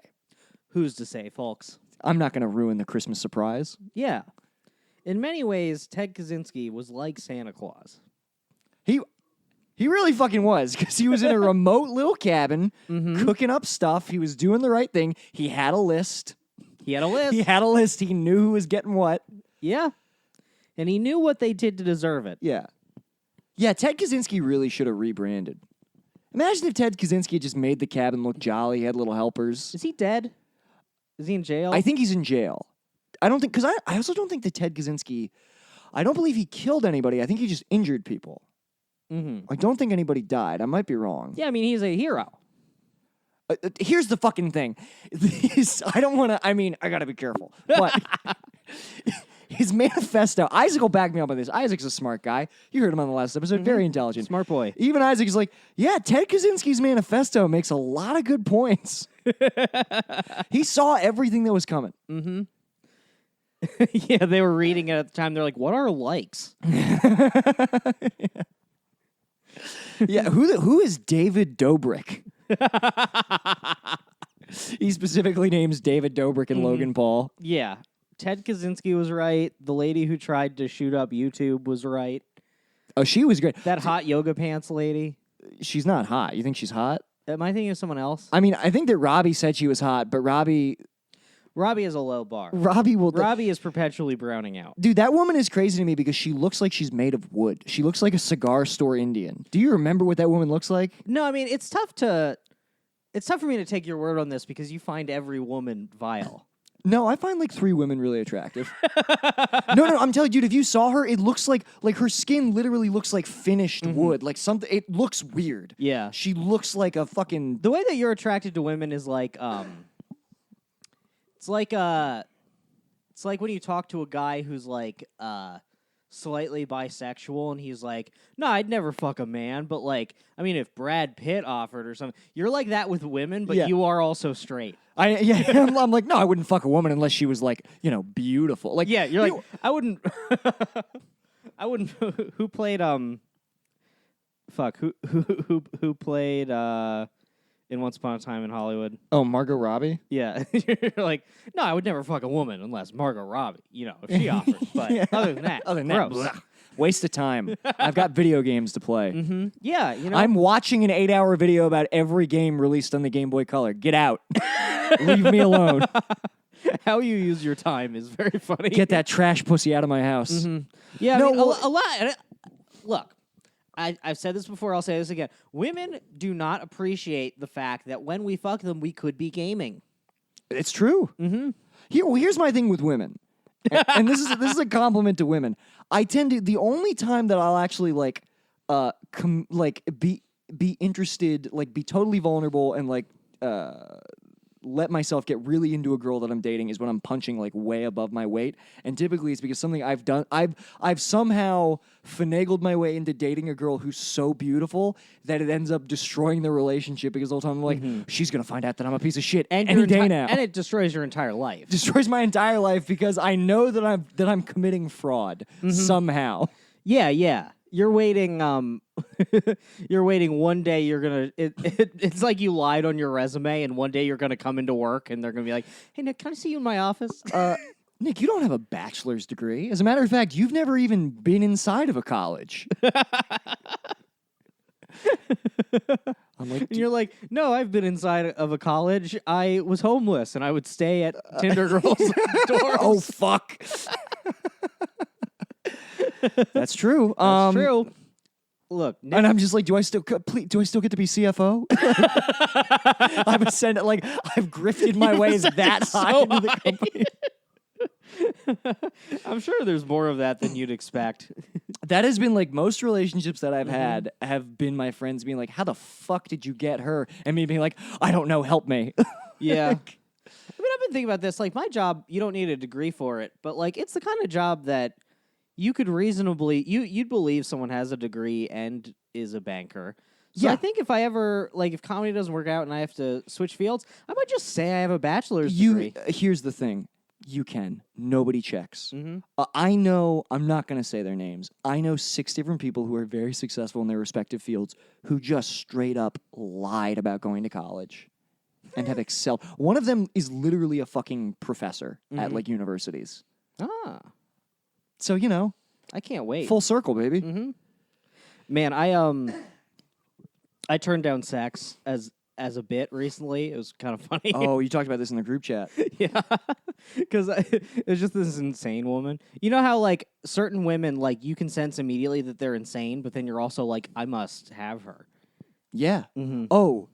Who's to say, folks? I'm not going to ruin the Christmas surprise. Yeah. In many ways, Ted Kaczynski was like Santa Claus. He really fucking was, because he was in a remote little cabin cooking up stuff. He was doing the right thing. He had a list. He had a list. He knew who was getting what. Yeah. And he knew what they did to deserve it. Yeah. Yeah, Ted Kaczynski really should have rebranded. Imagine if Ted Kaczynski just made the cabin look jolly, had little helpers. Is he dead? Is he in jail? I think he's in jail. I don't think, because I also don't think that Ted Kaczynski, I don't believe he killed anybody. I think he just injured people. Mm-hmm. I don't think anybody died. I might be wrong. Yeah, I mean, he's a hero. Here's the fucking thing. I don't want to, I got to be careful. But his manifesto, Isaac will back me up on this. Isaac's a smart guy. You heard him on the last episode. Very intelligent. Smart boy. Even Isaac is like, yeah, Ted Kaczynski's manifesto makes a lot of good points. He saw everything that was coming. Mm-hmm. Yeah, they were reading it at the time. They're like, what are likes? Yeah, who is David Dobrik? He specifically names David Dobrik and Logan Paul. Yeah. Ted Kaczynski was right. The lady who tried to shoot up YouTube was right. Oh, she was great. That hot yoga pants lady. She's not hot. You think she's hot? Am I thinking of someone else? I mean, I think that Robbie said she was hot, but Robbie is a low bar. Robbie is perpetually browning out. Dude, that woman is crazy to me because she looks like she's made of wood. She looks like a cigar store Indian. Do you remember what that woman looks like? No, I mean, it's tough for me to take your word on this because you find every woman vile. No, I find like 3 women really attractive. No, I'm telling you, dude, if you saw her, it looks like her skin literally looks like finished wood. Like something, it looks weird. Yeah. She looks like a fucking... The way that you're attracted to women is like, it's like when you talk to a guy who's like slightly bisexual and he's like, no, I'd never fuck a man, but like, I mean, if Brad Pitt offered or something, you're like that with women, but you are also straight. I'm like, no, I wouldn't fuck a woman unless she was like, beautiful. Like, yeah, you're like, I wouldn't. Who played who played in Once Upon a Time in Hollywood? Oh, Margot Robbie? Yeah. You're like, no, I would never fuck a woman unless Margot Robbie, if she offers. But other than that, gross. Waste of time. I've got video games to play. Mm-hmm. Yeah, I'm watching an 8-hour video about every game released on the Game Boy Color. Get out. Leave me alone. How you use your time is very funny. Get that trash pussy out of my house. Mm-hmm. Yeah, a lot. Look, I've said this before. I'll say this again. Women do not appreciate the fact that when we fuck them, we could be gaming. It's true. Mm-hmm. Here's my thing with women, and this is a compliment to women. I tend to the only time that I'll actually be interested, like be totally vulnerable and like let myself get really into a girl that I'm dating is when I'm punching like way above my weight. And typically it's because something I've done. I've somehow finagled my way into dating a girl who's so beautiful that it ends up destroying the relationship because the whole time I'm like, she's gonna find out that I'm a piece of shit any day now. And it destroys your entire life. Destroys my entire life because I know that I'm committing fraud somehow. Yeah. You're waiting. You're waiting. One day you're gonna. It's like you lied on your resume, and one day you're gonna come into work, and they're gonna be like, "Hey, Nick, can I see you in my office?" Nick, you don't have a bachelor's degree. As a matter of fact, you've never even been inside of a college. I'm like, and you're like, "No, I've been inside of a college. I was homeless, and I would stay at Tinder girls' doors." Oh fuck. That's true. That's true. Look, Nick, and I'm just like, do I still get to be CFO? I've grifted my way that high into the company. I'm sure there's more of that than you'd expect. That has been like most relationships that I've had have been my friends being like, "How the fuck did you get her?" And me being like, "I don't know, help me." Yeah. I mean, I've been thinking about this. Like, my job, you don't need a degree for it, but like, it's the kind of job that you could reasonably you'd believe someone has a degree and is a banker. So Yeah. I think if I ever if comedy doesn't work out and I have to switch fields, I might just say I have a bachelor's degree. Here's the thing. You can. Nobody checks. Mm-hmm. I know, I'm not going to say their names. I know 6 different people who are very successful in their respective fields who just straight up lied about going to college and have excelled. One of them is literally a fucking professor at like universities. Ah, So, you know, I can't wait. full circle, baby. Mm-hmm. Man, I turned down sex as a bit recently. It was kind of funny. Oh, you talked about this in the group chat. Yeah, because it was just this insane woman. You know how like certain women, like you can sense immediately that they're insane, but then you're also like, I must have her. Yeah. Mm-hmm. Oh,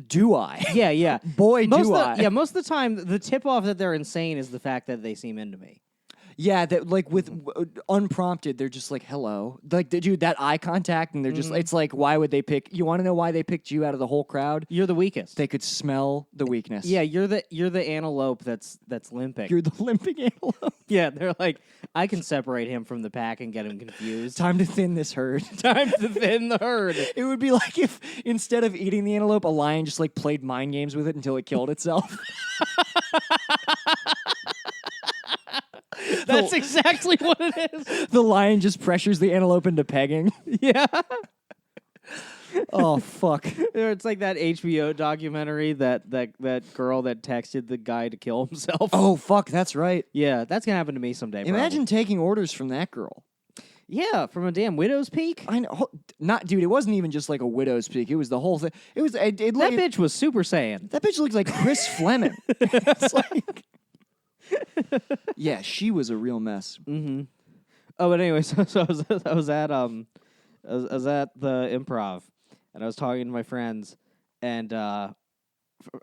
do I? Yeah, yeah. Boy, do I. Yeah, most of the time, the tip off that they're insane is the fact that they seem into me. Yeah, that like with unprompted, they're just like, hello. Like, dude, that eye contact, and they're just, it's like, why would they pick, you want to know why they picked you out of the whole crowd? You're the weakest. They could smell the weakness. Yeah, you're the antelope that's limping. You're the limping antelope. Yeah, they're like, I can separate him from the pack and get him confused. Time to thin this herd. Time to thin the herd. It would be like if instead of eating the antelope, a lion just like played mind games with it until it killed itself. That's exactly what it is. The lion just pressures the antelope into pegging. Yeah. Oh, fuck. It's like that HBO documentary that girl that texted the guy to kill himself. Oh, fuck, that's right. Yeah, that's going to happen to me someday. Imagine taking orders from that girl. Yeah, from a damn widow's peak. I know. Not, dude, it wasn't even just like a widow's peak. It was the whole thing. It was, That bitch was Super Saiyan. That bitch looked like Chris Fleming. It's like... Yeah, she was a real mess. Mm-hmm. Oh, but anyway, so I was at the Improv, and I was talking to my friends, and for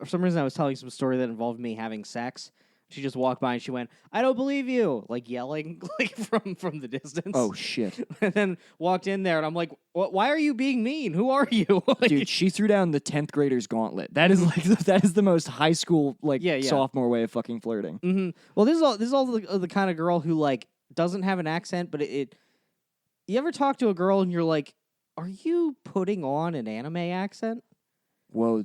some reason I was telling some story that involved me having sex. She just walked by and she went, "I don't believe you," like yelling, like from the distance. Oh shit! And then walked in there, and I'm like, "Why are you being mean? Who are you?" Like, dude, she threw down the 10th grader's gauntlet. That is like that is the most high school sophomore way of fucking flirting. Mm-hmm. Well, this is all the kind of girl who like doesn't have an accent, but it. You ever talk to a girl and you're like, "Are you putting on an anime accent?" Whoa,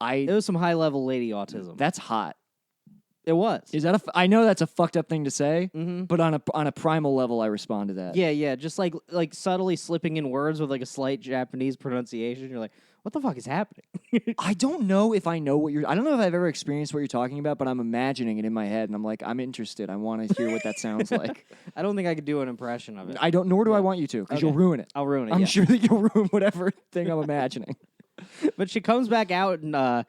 It was some high level lady autism. That's hot. It was. Is that I know that's a fucked up thing to say, Mm-hmm. but on a primal level, I respond to that. Yeah, just like subtly slipping in words with like a slight Japanese pronunciation. You're like, what the fuck is happening? I don't know if I know what you're. I don't know if I've ever experienced what you're talking about, but I'm imagining it in my head, and I'm like, I'm interested. I want to hear what that sounds like. I don't think I could do an impression of it. I don't. Nor do I want you to, because Okay. you'll ruin it. I'll ruin it. I'm yeah. sure that you'll ruin whatever thing I'm imagining. But she comes back out and I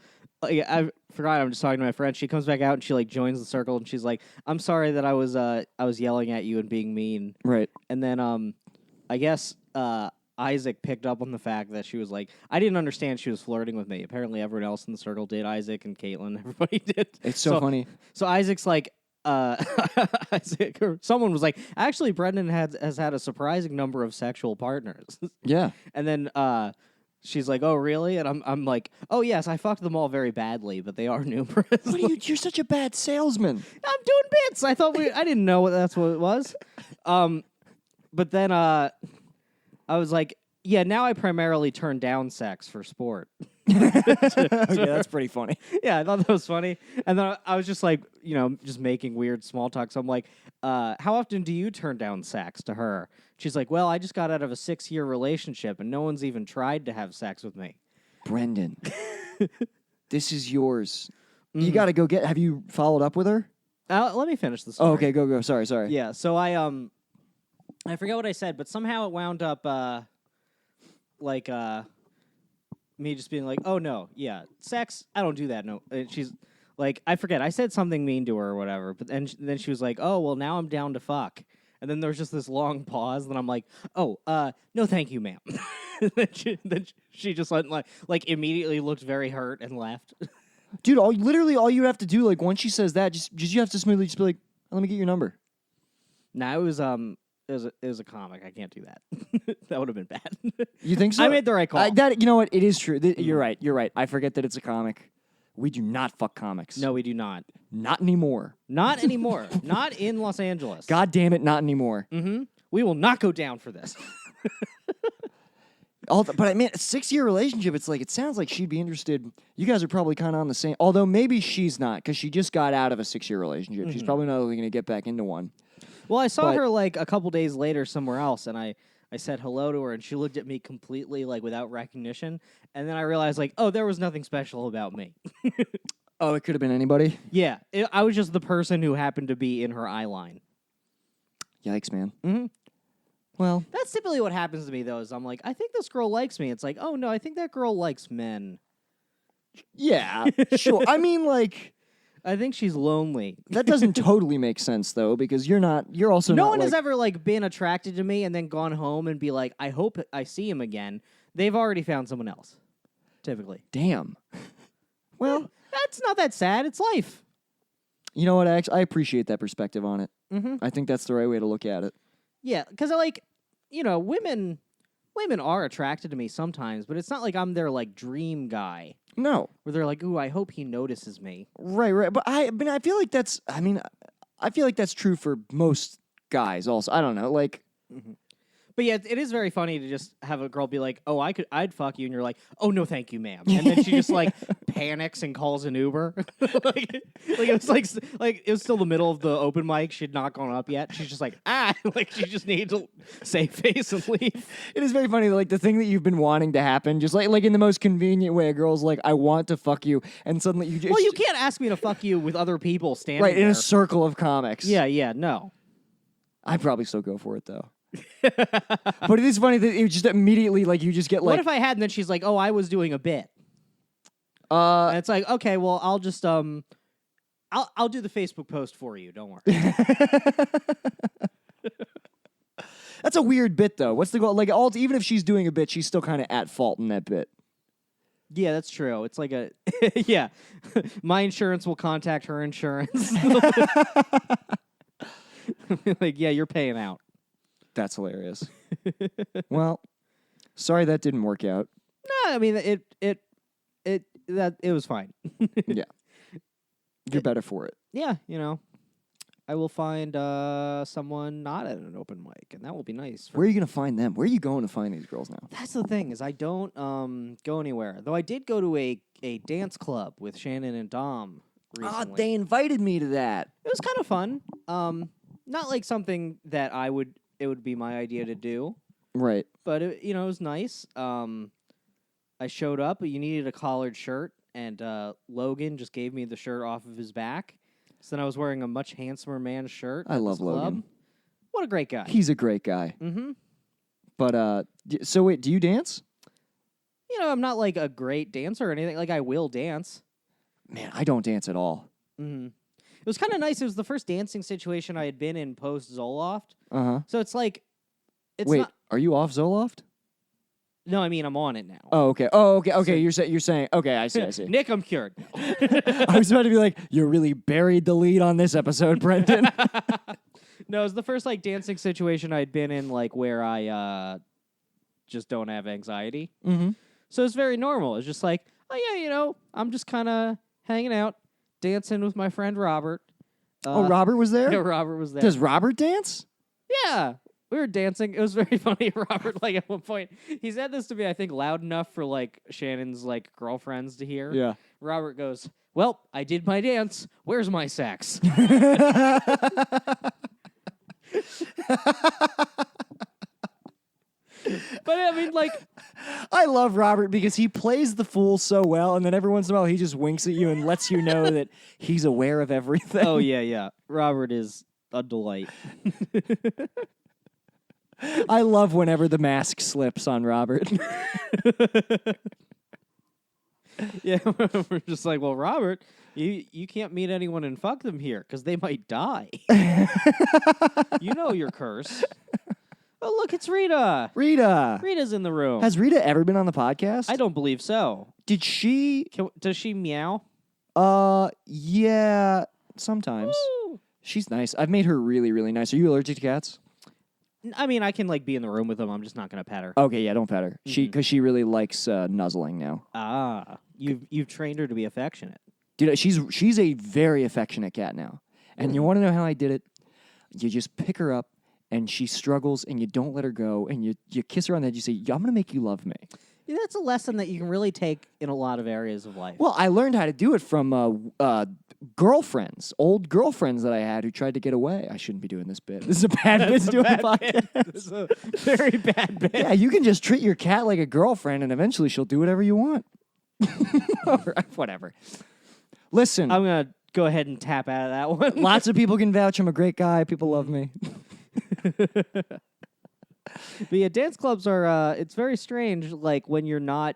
forgot. I'm just talking to my friend. She comes back out and she like joins the circle and she's like, "I'm sorry that I was yelling at you and being mean." Right. And then I guess Isaac picked up on the fact that she was like, I didn't understand she was flirting with me. Apparently, everyone else in the circle did. Isaac and Caitlin, everybody did. It's so funny. So Isaac's like, Isaac or someone was like, actually, Brendan has had a surprising number of sexual partners. Yeah. And then she's like, "Oh, really?" And I'm like, "Oh, yes, I fucked them all very badly, but they are numerous." What are you? You're such a bad salesman. I'm doing bits. I didn't know that's what it was. But then I was like, "Yeah, now I primarily turn down sex for sport." Okay, that's pretty funny. Yeah, I thought that was funny. And then I was just like, just making weird small talk. So I'm like, how often do you turn down sex to her? She's like, well, I just got out of a 6-year relationship and no one's even tried to have sex with me. Brendan, this is yours. You got to go get. Have you followed up with her? Let me finish the story. Oh, okay, go. Sorry. Yeah, so I forget what I said, but somehow it wound up me just being like, "Oh no, yeah, sex, I don't do that." No, and she's like, I forget, I said something mean to her or whatever, but then she was like, "Oh well, now I'm down to fuck." And then there was just this long pause, and I'm like, "Oh, no, thank you, ma'am." then she just like immediately looked very hurt and left. Dude, all you have to do, like, once she says that, just you have to smoothly just be like, "Let me get your number." Nah, it was a comic. I can't do that. That would have been bad. You think so? I made the right call. You know what? It is true. You're right. You're right. I forget that it's a comic. We do not fuck comics. No, we do not. Not anymore. Not anymore. Not in Los Angeles. God damn it, not anymore. Mm-hmm. We will not go down for this. But I mean, a 6-year relationship, it's like, it sounds like she'd be interested. You guys are probably kind of on the same, although maybe she's not, because she just got out of a 6-year relationship. She's probably not going to get back into one. Well, I saw her like a couple days later somewhere else, and I said hello to her, and she looked at me completely like without recognition, and then I realized like, oh, there was nothing special about me. Oh, it could have been anybody? Yeah, I was just the person who happened to be in her eye line. Yikes, man. Mm-hmm. Well, That's typically what happens to me, though, is I'm like, I think this girl likes me. It's like, oh, no, I think that girl likes men. yeah, sure. I mean, like, I think she's lonely. that doesn't totally make sense, though, because you're also No not, one like, has ever like been attracted to me and then gone home and be like, I hope I see him again. They've already found someone else, typically. damn. Well, That's not that sad. It's life. you know what? I appreciate that perspective on it. Mm-hmm. I think that's the right way to look at it. Yeah, because like, women are attracted to me sometimes, but it's not like I'm their like dream guy No. where they're like, ooh, I hope he notices me. Right. But I feel like I feel like that's true for most guys also. I don't know. Like, But yeah, it is very funny to just have a girl be like, "Oh, I'd fuck you," and you're like, "Oh no, thank you, ma'am," and then she just like panics and calls an Uber. like it was like it was still the middle of the open mic. She had not gone up yet. She's just like, like she just needed to save face and leave. it is very funny, like the thing that you've been wanting to happen, just like in the most convenient way. A girl's like, "I want to fuck you," and suddenly you just Well, you can't ask me to fuck you with other people standing right in there. a circle of comics. Yeah, no. I'd probably still go for it though. But it is funny that you just immediately like you just get What like if I had and then she's like, "Oh, I was doing a bit." And it's like, okay, well, I'll just I'll do the Facebook post for you. Don't worry. that's a weird bit though. What's the goal? Like even if she's doing a bit, she's still kind of at fault in that bit. Yeah, that's true. It's like a yeah. My insurance will contact her insurance. Like, yeah, you're paying out. That's hilarious. Well, sorry that didn't work out. No, I mean it was fine. Yeah. You're better for it. Yeah, I will find someone not at an open mic, and that will be nice. Where are you going to find them? Where are you going to find these girls now? That's the thing, is I don't go anywhere. Though I did go to a dance club with Shannon and Dom recently. They invited me to that. It was kind of fun. Not like something that it would be my idea to do, Right. but it was nice. I showed up, but you needed a collared shirt, and Logan just gave me the shirt off of his back. So then I was wearing a much handsomer man's shirt. I at love this club. Logan. What a great guy. He's a great guy. Mm-hmm. But so wait, do you dance? I'm not like a great dancer or anything. Like I will dance. Man, I don't dance at all. Mm-hmm. It was kind of nice. It was the first dancing situation I had been in post Zoloft. Uh-huh. So it's like, Wait, not. are you off Zoloft? No, I mean I'm on it now. Oh, okay. Oh, okay. Okay, So- you're saying. Okay, I see. Nick, I'm cured. I was about to be like, you really buried the lead on this episode, Brendan. No, it was the first like dancing situation I'd been in, like where I just don't have anxiety. Mm-hmm. So it's very normal. It's just like, oh yeah, I'm just kind of hanging out, dancing with my friend Robert. Oh, Robert was there? Yeah, Robert was there. Does Robert dance? Yeah, we were dancing. It was very funny. Robert, like at one point, he said this to me, I think, loud enough for like Shannon's like girlfriends to hear. Yeah. Robert goes, "Well, I did my dance. Where's my sex?" But I mean, like, I love Robert because he plays the fool so well, and then every once in a while he just winks at you and lets you know that he's aware of everything. oh yeah. Robert is a delight. I love whenever the mask slips on Robert. Yeah, we're just like, well, Robert, you can't meet anyone and fuck them here because they might die. You know your curse. Oh, look, it's Rita. Rita. Rita's in the room. Has Rita ever been on the podcast? I don't believe so. Did she? Does she meow? Yeah, sometimes. Woo! She's nice. I've made her really, really nice. Are you allergic to cats? I mean, I can like be in the room with them. I'm just not gonna pet her. Okay, yeah, don't pet her. Because she really likes nuzzling now. Ah, you've trained her to be affectionate. Dude, she's a very affectionate cat now. And you want to know how I did it? You just pick her up and she struggles, and you don't let her go, and you kiss her on the head. You say, "I'm going to make you love me." Yeah, that's a lesson that you can really take in a lot of areas of life. Well, I learned how to do it from girlfriends, old girlfriends that I had who tried to get away. I shouldn't be doing this bit. This is a bad bit to do a podcast. This is a very bad bit. Yeah, you can just treat your cat like a girlfriend, and eventually she'll do whatever you want. Whatever. Listen, I'm going to go ahead and tap out of that one. lots of people can vouch I'm a great guy. People love me. But yeah, dance clubs are, it's very strange, like, when you're not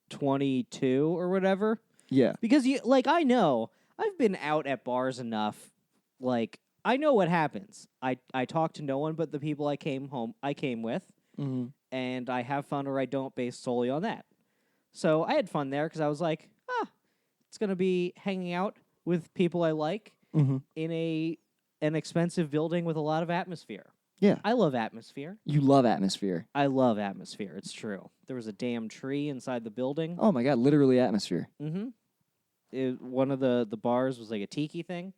22 or whatever. Yeah. Because, I know, I've been out at bars enough, like, I know what happens. I talk to no one but the people I came with, Mm-hmm. and I have fun or I don't based solely on that. So I had fun there because I was like, it's going to be hanging out with people I like Mm-hmm. in an expensive building with a lot of atmosphere. Yeah. I love atmosphere. You love atmosphere. I love atmosphere. It's true. There was a damn tree inside the building. Oh, my God. Literally atmosphere. Mm-hmm. One of the bars was like a tiki thing.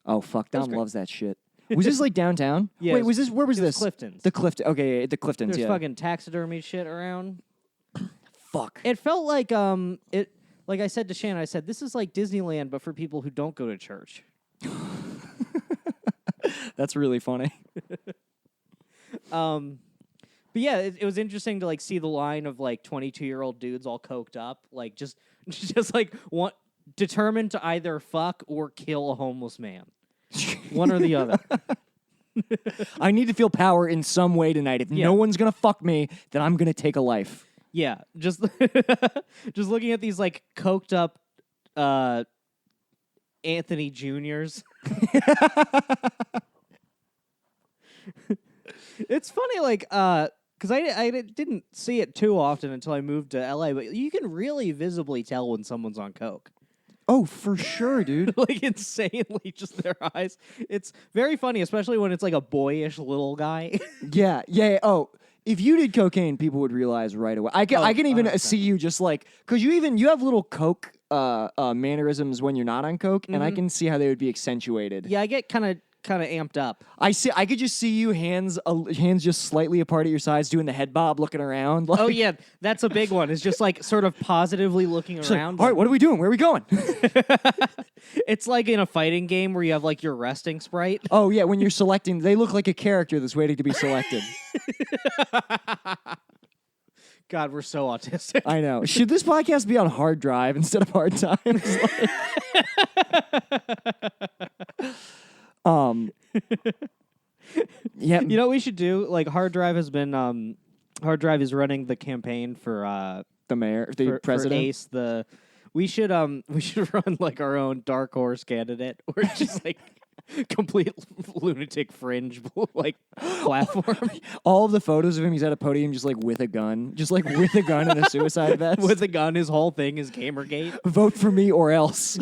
Oh, fuck. That was Dom great. loves that shit. Was this like downtown? Yeah, Wait, where was It this? was Clifton's. The Clifton. Okay, yeah, the Cliftons, There's yeah. fucking taxidermy shit around. Fuck. It felt like like I said to Shannon, I said, this is like Disneyland, but for people who don't go to church. That's really funny. But yeah, it was interesting to like see the line of like 22-year-old dudes all coked up, like just like determined to either fuck or kill a homeless man, one or the other. I need to feel power in some way tonight. If Yeah. no one's gonna fuck me, then I'm gonna take a life. Yeah, just just looking at these like coked up Anthony Juniors. It's funny, like, because I didn't see it too often until I moved to LA, but you can really visibly tell when someone's on coke. Oh, for sure, dude. Like, insanely, just their eyes. It's very funny, especially when it's like a boyish little guy. Yeah. Oh, if you did cocaine, people would realize right away. I can even 100%. see you just like, because you have little coke mannerisms when you're not on coke, and I can see how they would be accentuated. Yeah, I get kind of amped up. I could just see you hands just slightly apart at your sides, doing the head bob, looking around. Like, Oh yeah, that's a big one. It's just like sort of positively looking just like, around. all right, what are we doing? Where are we going? It's like in a fighting game where you have like your resting sprite. Oh yeah, when you're selecting, they look like a character that's waiting to be selected. God, we're so autistic. I know. Should this podcast be on hard drive instead of hard times? Yeah. You know what we should do? Like Hard Drive has been Hard Drive is running the campaign for the mayor, the for president. Ace. We should run like our own dark horse candidate or just like complete lunatic fringe like platform All of the photos of him, he's at a podium just like with a gun, and a suicide vest. with a gun. His whole thing is Gamergate. Vote for me or else.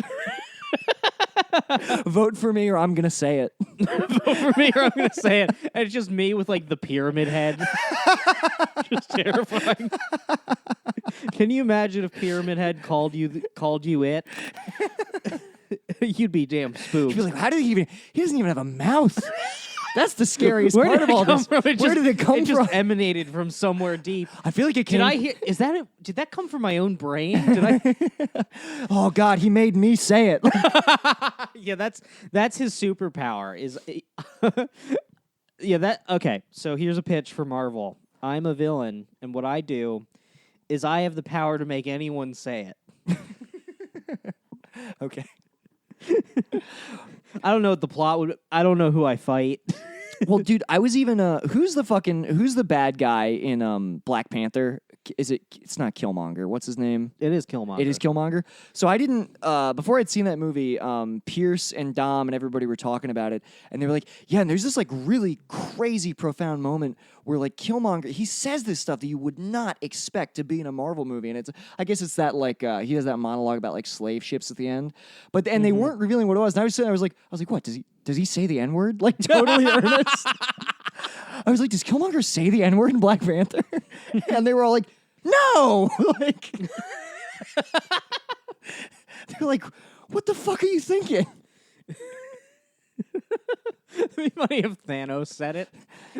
Vote for me or I'm gonna say it. Vote for me or I'm gonna say it. And it's just me with like the pyramid head. Just terrifying. Can you imagine if Pyramid Head called you it? You'd be damn spooked. You'd be like, how did he doesn't even have a mouth. That's the scariest Where part did of all it come this. from? Where did it come It from? just emanated from somewhere deep. I feel like it came. Did I hear? Is that it? Did that come from my own brain? Did I? Oh God, he made me say it. Yeah, that's his superpower. Is yeah, that okay. So here's a pitch for Marvel. I'm a villain, and what I do is I have the power to make anyone say it. Okay. I don't know what the plot would. I don't know who I fight. Well, dude, I was even who's the bad guy in Black Panther? It's not Killmonger. What's his name? It is Killmonger. It is Killmonger. So I didn't before I'd seen that movie, Pierce and Dom and everybody were talking about it, and they were like, yeah, and there's this like really crazy profound moment where like Killmonger, he says this stuff that you would not expect to be in a Marvel movie, and I guess it's that like he has that monologue about like slave ships at the end, but and they weren't revealing what it was. And I was like, what does he say the N-word? Like totally earnest. I was like, does Killmonger say the N-word in Black Panther? And they were all like, no! Like, they're like, what the fuck are you thinking? It'd be funny if Thanos said it.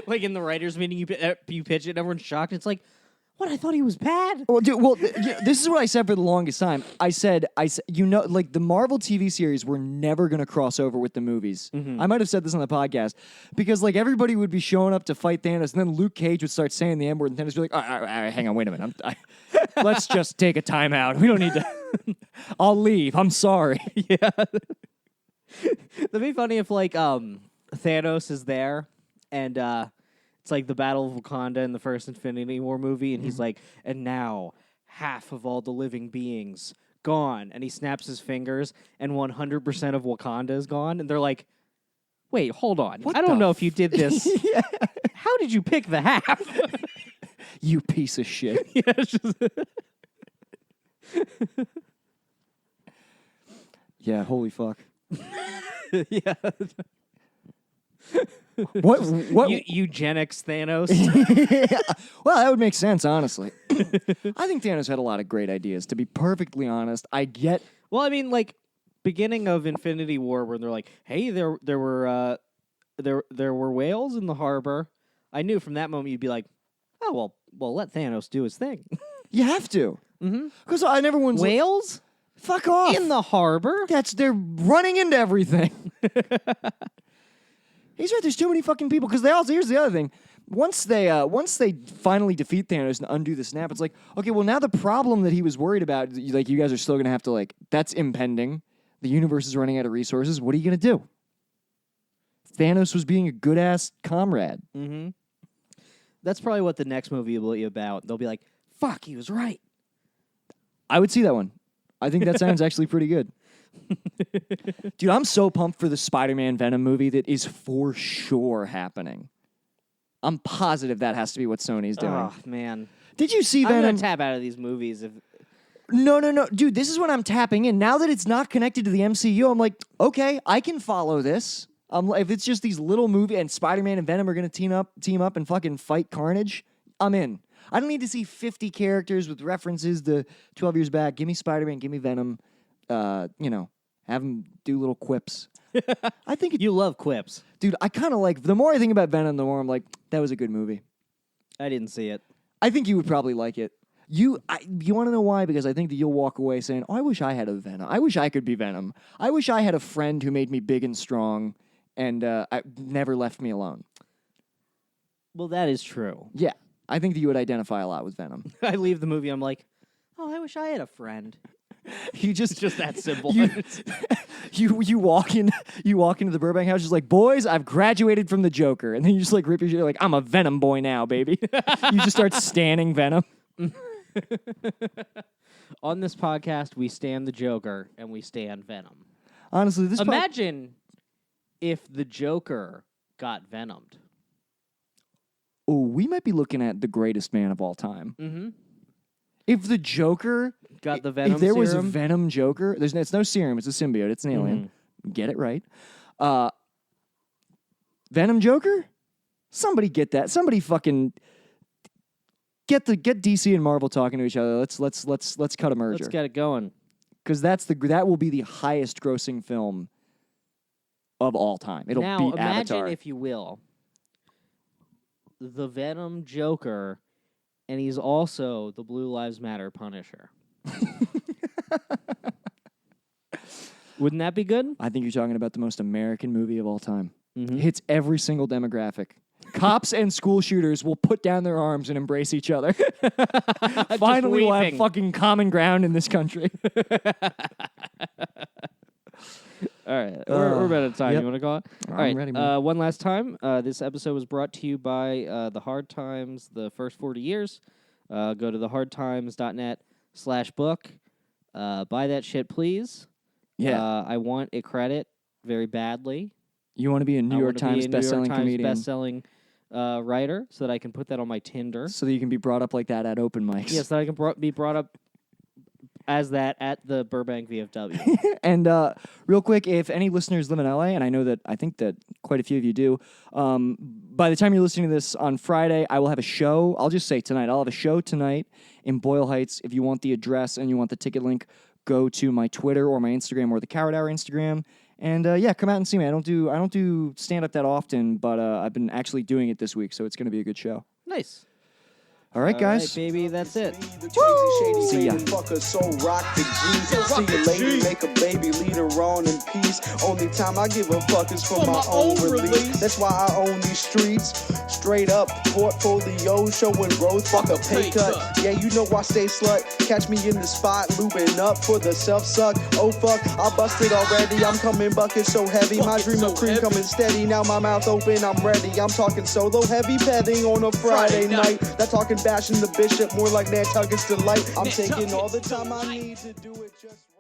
Like in the writers' meeting, you pitch it, and everyone's shocked. It's like, what? I thought he was bad. Well, dude, this is what I said for the longest time. I said, like the Marvel TV series were never going to cross over with the movies. I might have said this on the podcast because like everybody would be showing up to fight Thanos, and then Luke Cage would start saying the N-word, and Thanos would be like, all right, hang on, wait a minute. Let's just take a timeout. We don't need to. I'll leave. I'm sorry. Yeah. That'd be funny if like Thanos is there and it's like the Battle of Wakanda in the first Infinity War movie, and he's like, and now half of all the living beings gone, and he snaps his fingers, and 100% of Wakanda is gone, and they're like, wait, hold on, I don't know if you did this. Yeah. How did you pick the half? You piece of shit. Yeah, it's just Yeah, holy fuck. yeah. What? Eugenics Thanos. Well, that would make sense, honestly. I think Thanos had a lot of great ideas. To be perfectly honest, I get. Well, I mean, like beginning of Infinity War, where they're like, "Hey, there were whales in the harbor." I knew from that moment you'd be like, "Oh well, let Thanos do his thing." You have to, because everyone's Whales fuck off in the harbor. They're running into everything. He's right. There's too many fucking people. Because here's the other thing. Once they finally defeat Thanos and undo the snap, it's like, okay, well now the problem that he was worried about, like you guys are still gonna have to like, that's impending. The universe is running out of resources. What are you gonna do? Thanos was being a good ass comrade. Mm-hmm. That's probably what the next movie will be about. They'll be like, "Fuck, he was right." I would see that one. I think that sounds actually pretty good. Dude, I'm so pumped for the Spider-Man Venom movie that is for sure happening. I'm positive that has to be what Sony's doing. Oh, man. Did you see I'm Venom? going to tap out of these movies. No. Dude, this is when I'm tapping in. Now that it's not connected to the MCU, I'm like, okay, I can follow this. If it's just these little movies and Spider-Man and Venom are going to team up and fucking fight Carnage, I'm in. I don't need to see 50 characters with references to 12 years back. Give me Spider-Man, give me Venom. Have them do little quips. I think you love quips. Dude, I kind of like, the more I think about Venom, the more I'm like, that was a good movie. I didn't see it. I think you would probably like it. You want to know why? Because I think that you'll walk away saying, oh, I wish I had a Venom. I wish I could be Venom. I wish I had a friend who made me big and strong and never left me alone. Well, that is true. Yeah. I think that you would identify a lot with Venom. I leave the movie, I'm like, oh, I wish I had a friend. You just It's just that simple. you walk into the Burbank house just like, boys, I've graduated from the Joker, and then you just like rip your shit like, I'm a Venom boy now, baby. You just start standing Venom. On this podcast, we stand the Joker and we stand Venom. Honestly, imagine if the Joker got Venomed. Oh, we might be looking at the greatest man of all time. Mm-hmm. If the Joker got the Venom, if there serum? was a Venom Joker, it's no serum, it's a symbiote, it's an alien. Get it right. Venom Joker? Somebody get that. Somebody fucking get DC and Marvel talking to each other. Let's cut a merger. Let's get it going. Because that will be the highest grossing film of all time. It'll now, beat imagine, Avatar. if you will, the Venom Joker, and he's also the Blue Lives Matter Punisher. Wouldn't that be good? I think you're talking about the most American movie of all time. Mm-hmm. Hits every single demographic. Cops and school shooters will put down their arms and embrace each other. Finally, we'll have fucking common ground in this country. All right, we're about out of time. Yep. You want to call it? All I'm right. ready, man. One last time. This episode was brought to you by The Hard Times, the first 40 years. Go to thehardtimes.net/book. Buy that shit, please. Yeah. I want a credit very badly. You want to be a New York Times bestselling comedian. Bestselling writer, so that I can put that on my Tinder. So that you can be brought up like that at open mics. Yes, so that I can be brought up as that at the Burbank VFW. And real quick, if any listeners live in LA, and I think that quite a few of you do, by the time you're listening to this on Friday, I will have a show. I'll just say tonight. I'll have a show tonight in Boyle Heights. If you want the address and you want the ticket link, go to my Twitter or my Instagram or the Coward Hour Instagram And yeah, come out and see me. I don't do stand up that often, but I've been actually doing it this week, so it's going to be a good show. Nice. All right, guys. All right, baby, that's it. See ya. Fucker, so rock the G. See a lady, make a baby, lead her on in peace. Only time I give a fuck is for my own release. That's why I own these streets. Straight up, portfolio showing growth. Fuck a pay cut. Yeah, you know I stay slut. Catch me in the spot, looping up for the self suck. Oh fuck, I busted already. I'm coming bucket so heavy. My dream of cream coming steady. Now my mouth open, I'm ready. I'm talking solo heavy petting on a Friday night. That talking bashing the bishop, more like Nantucket's delight. I'm taking all the time I need to do it just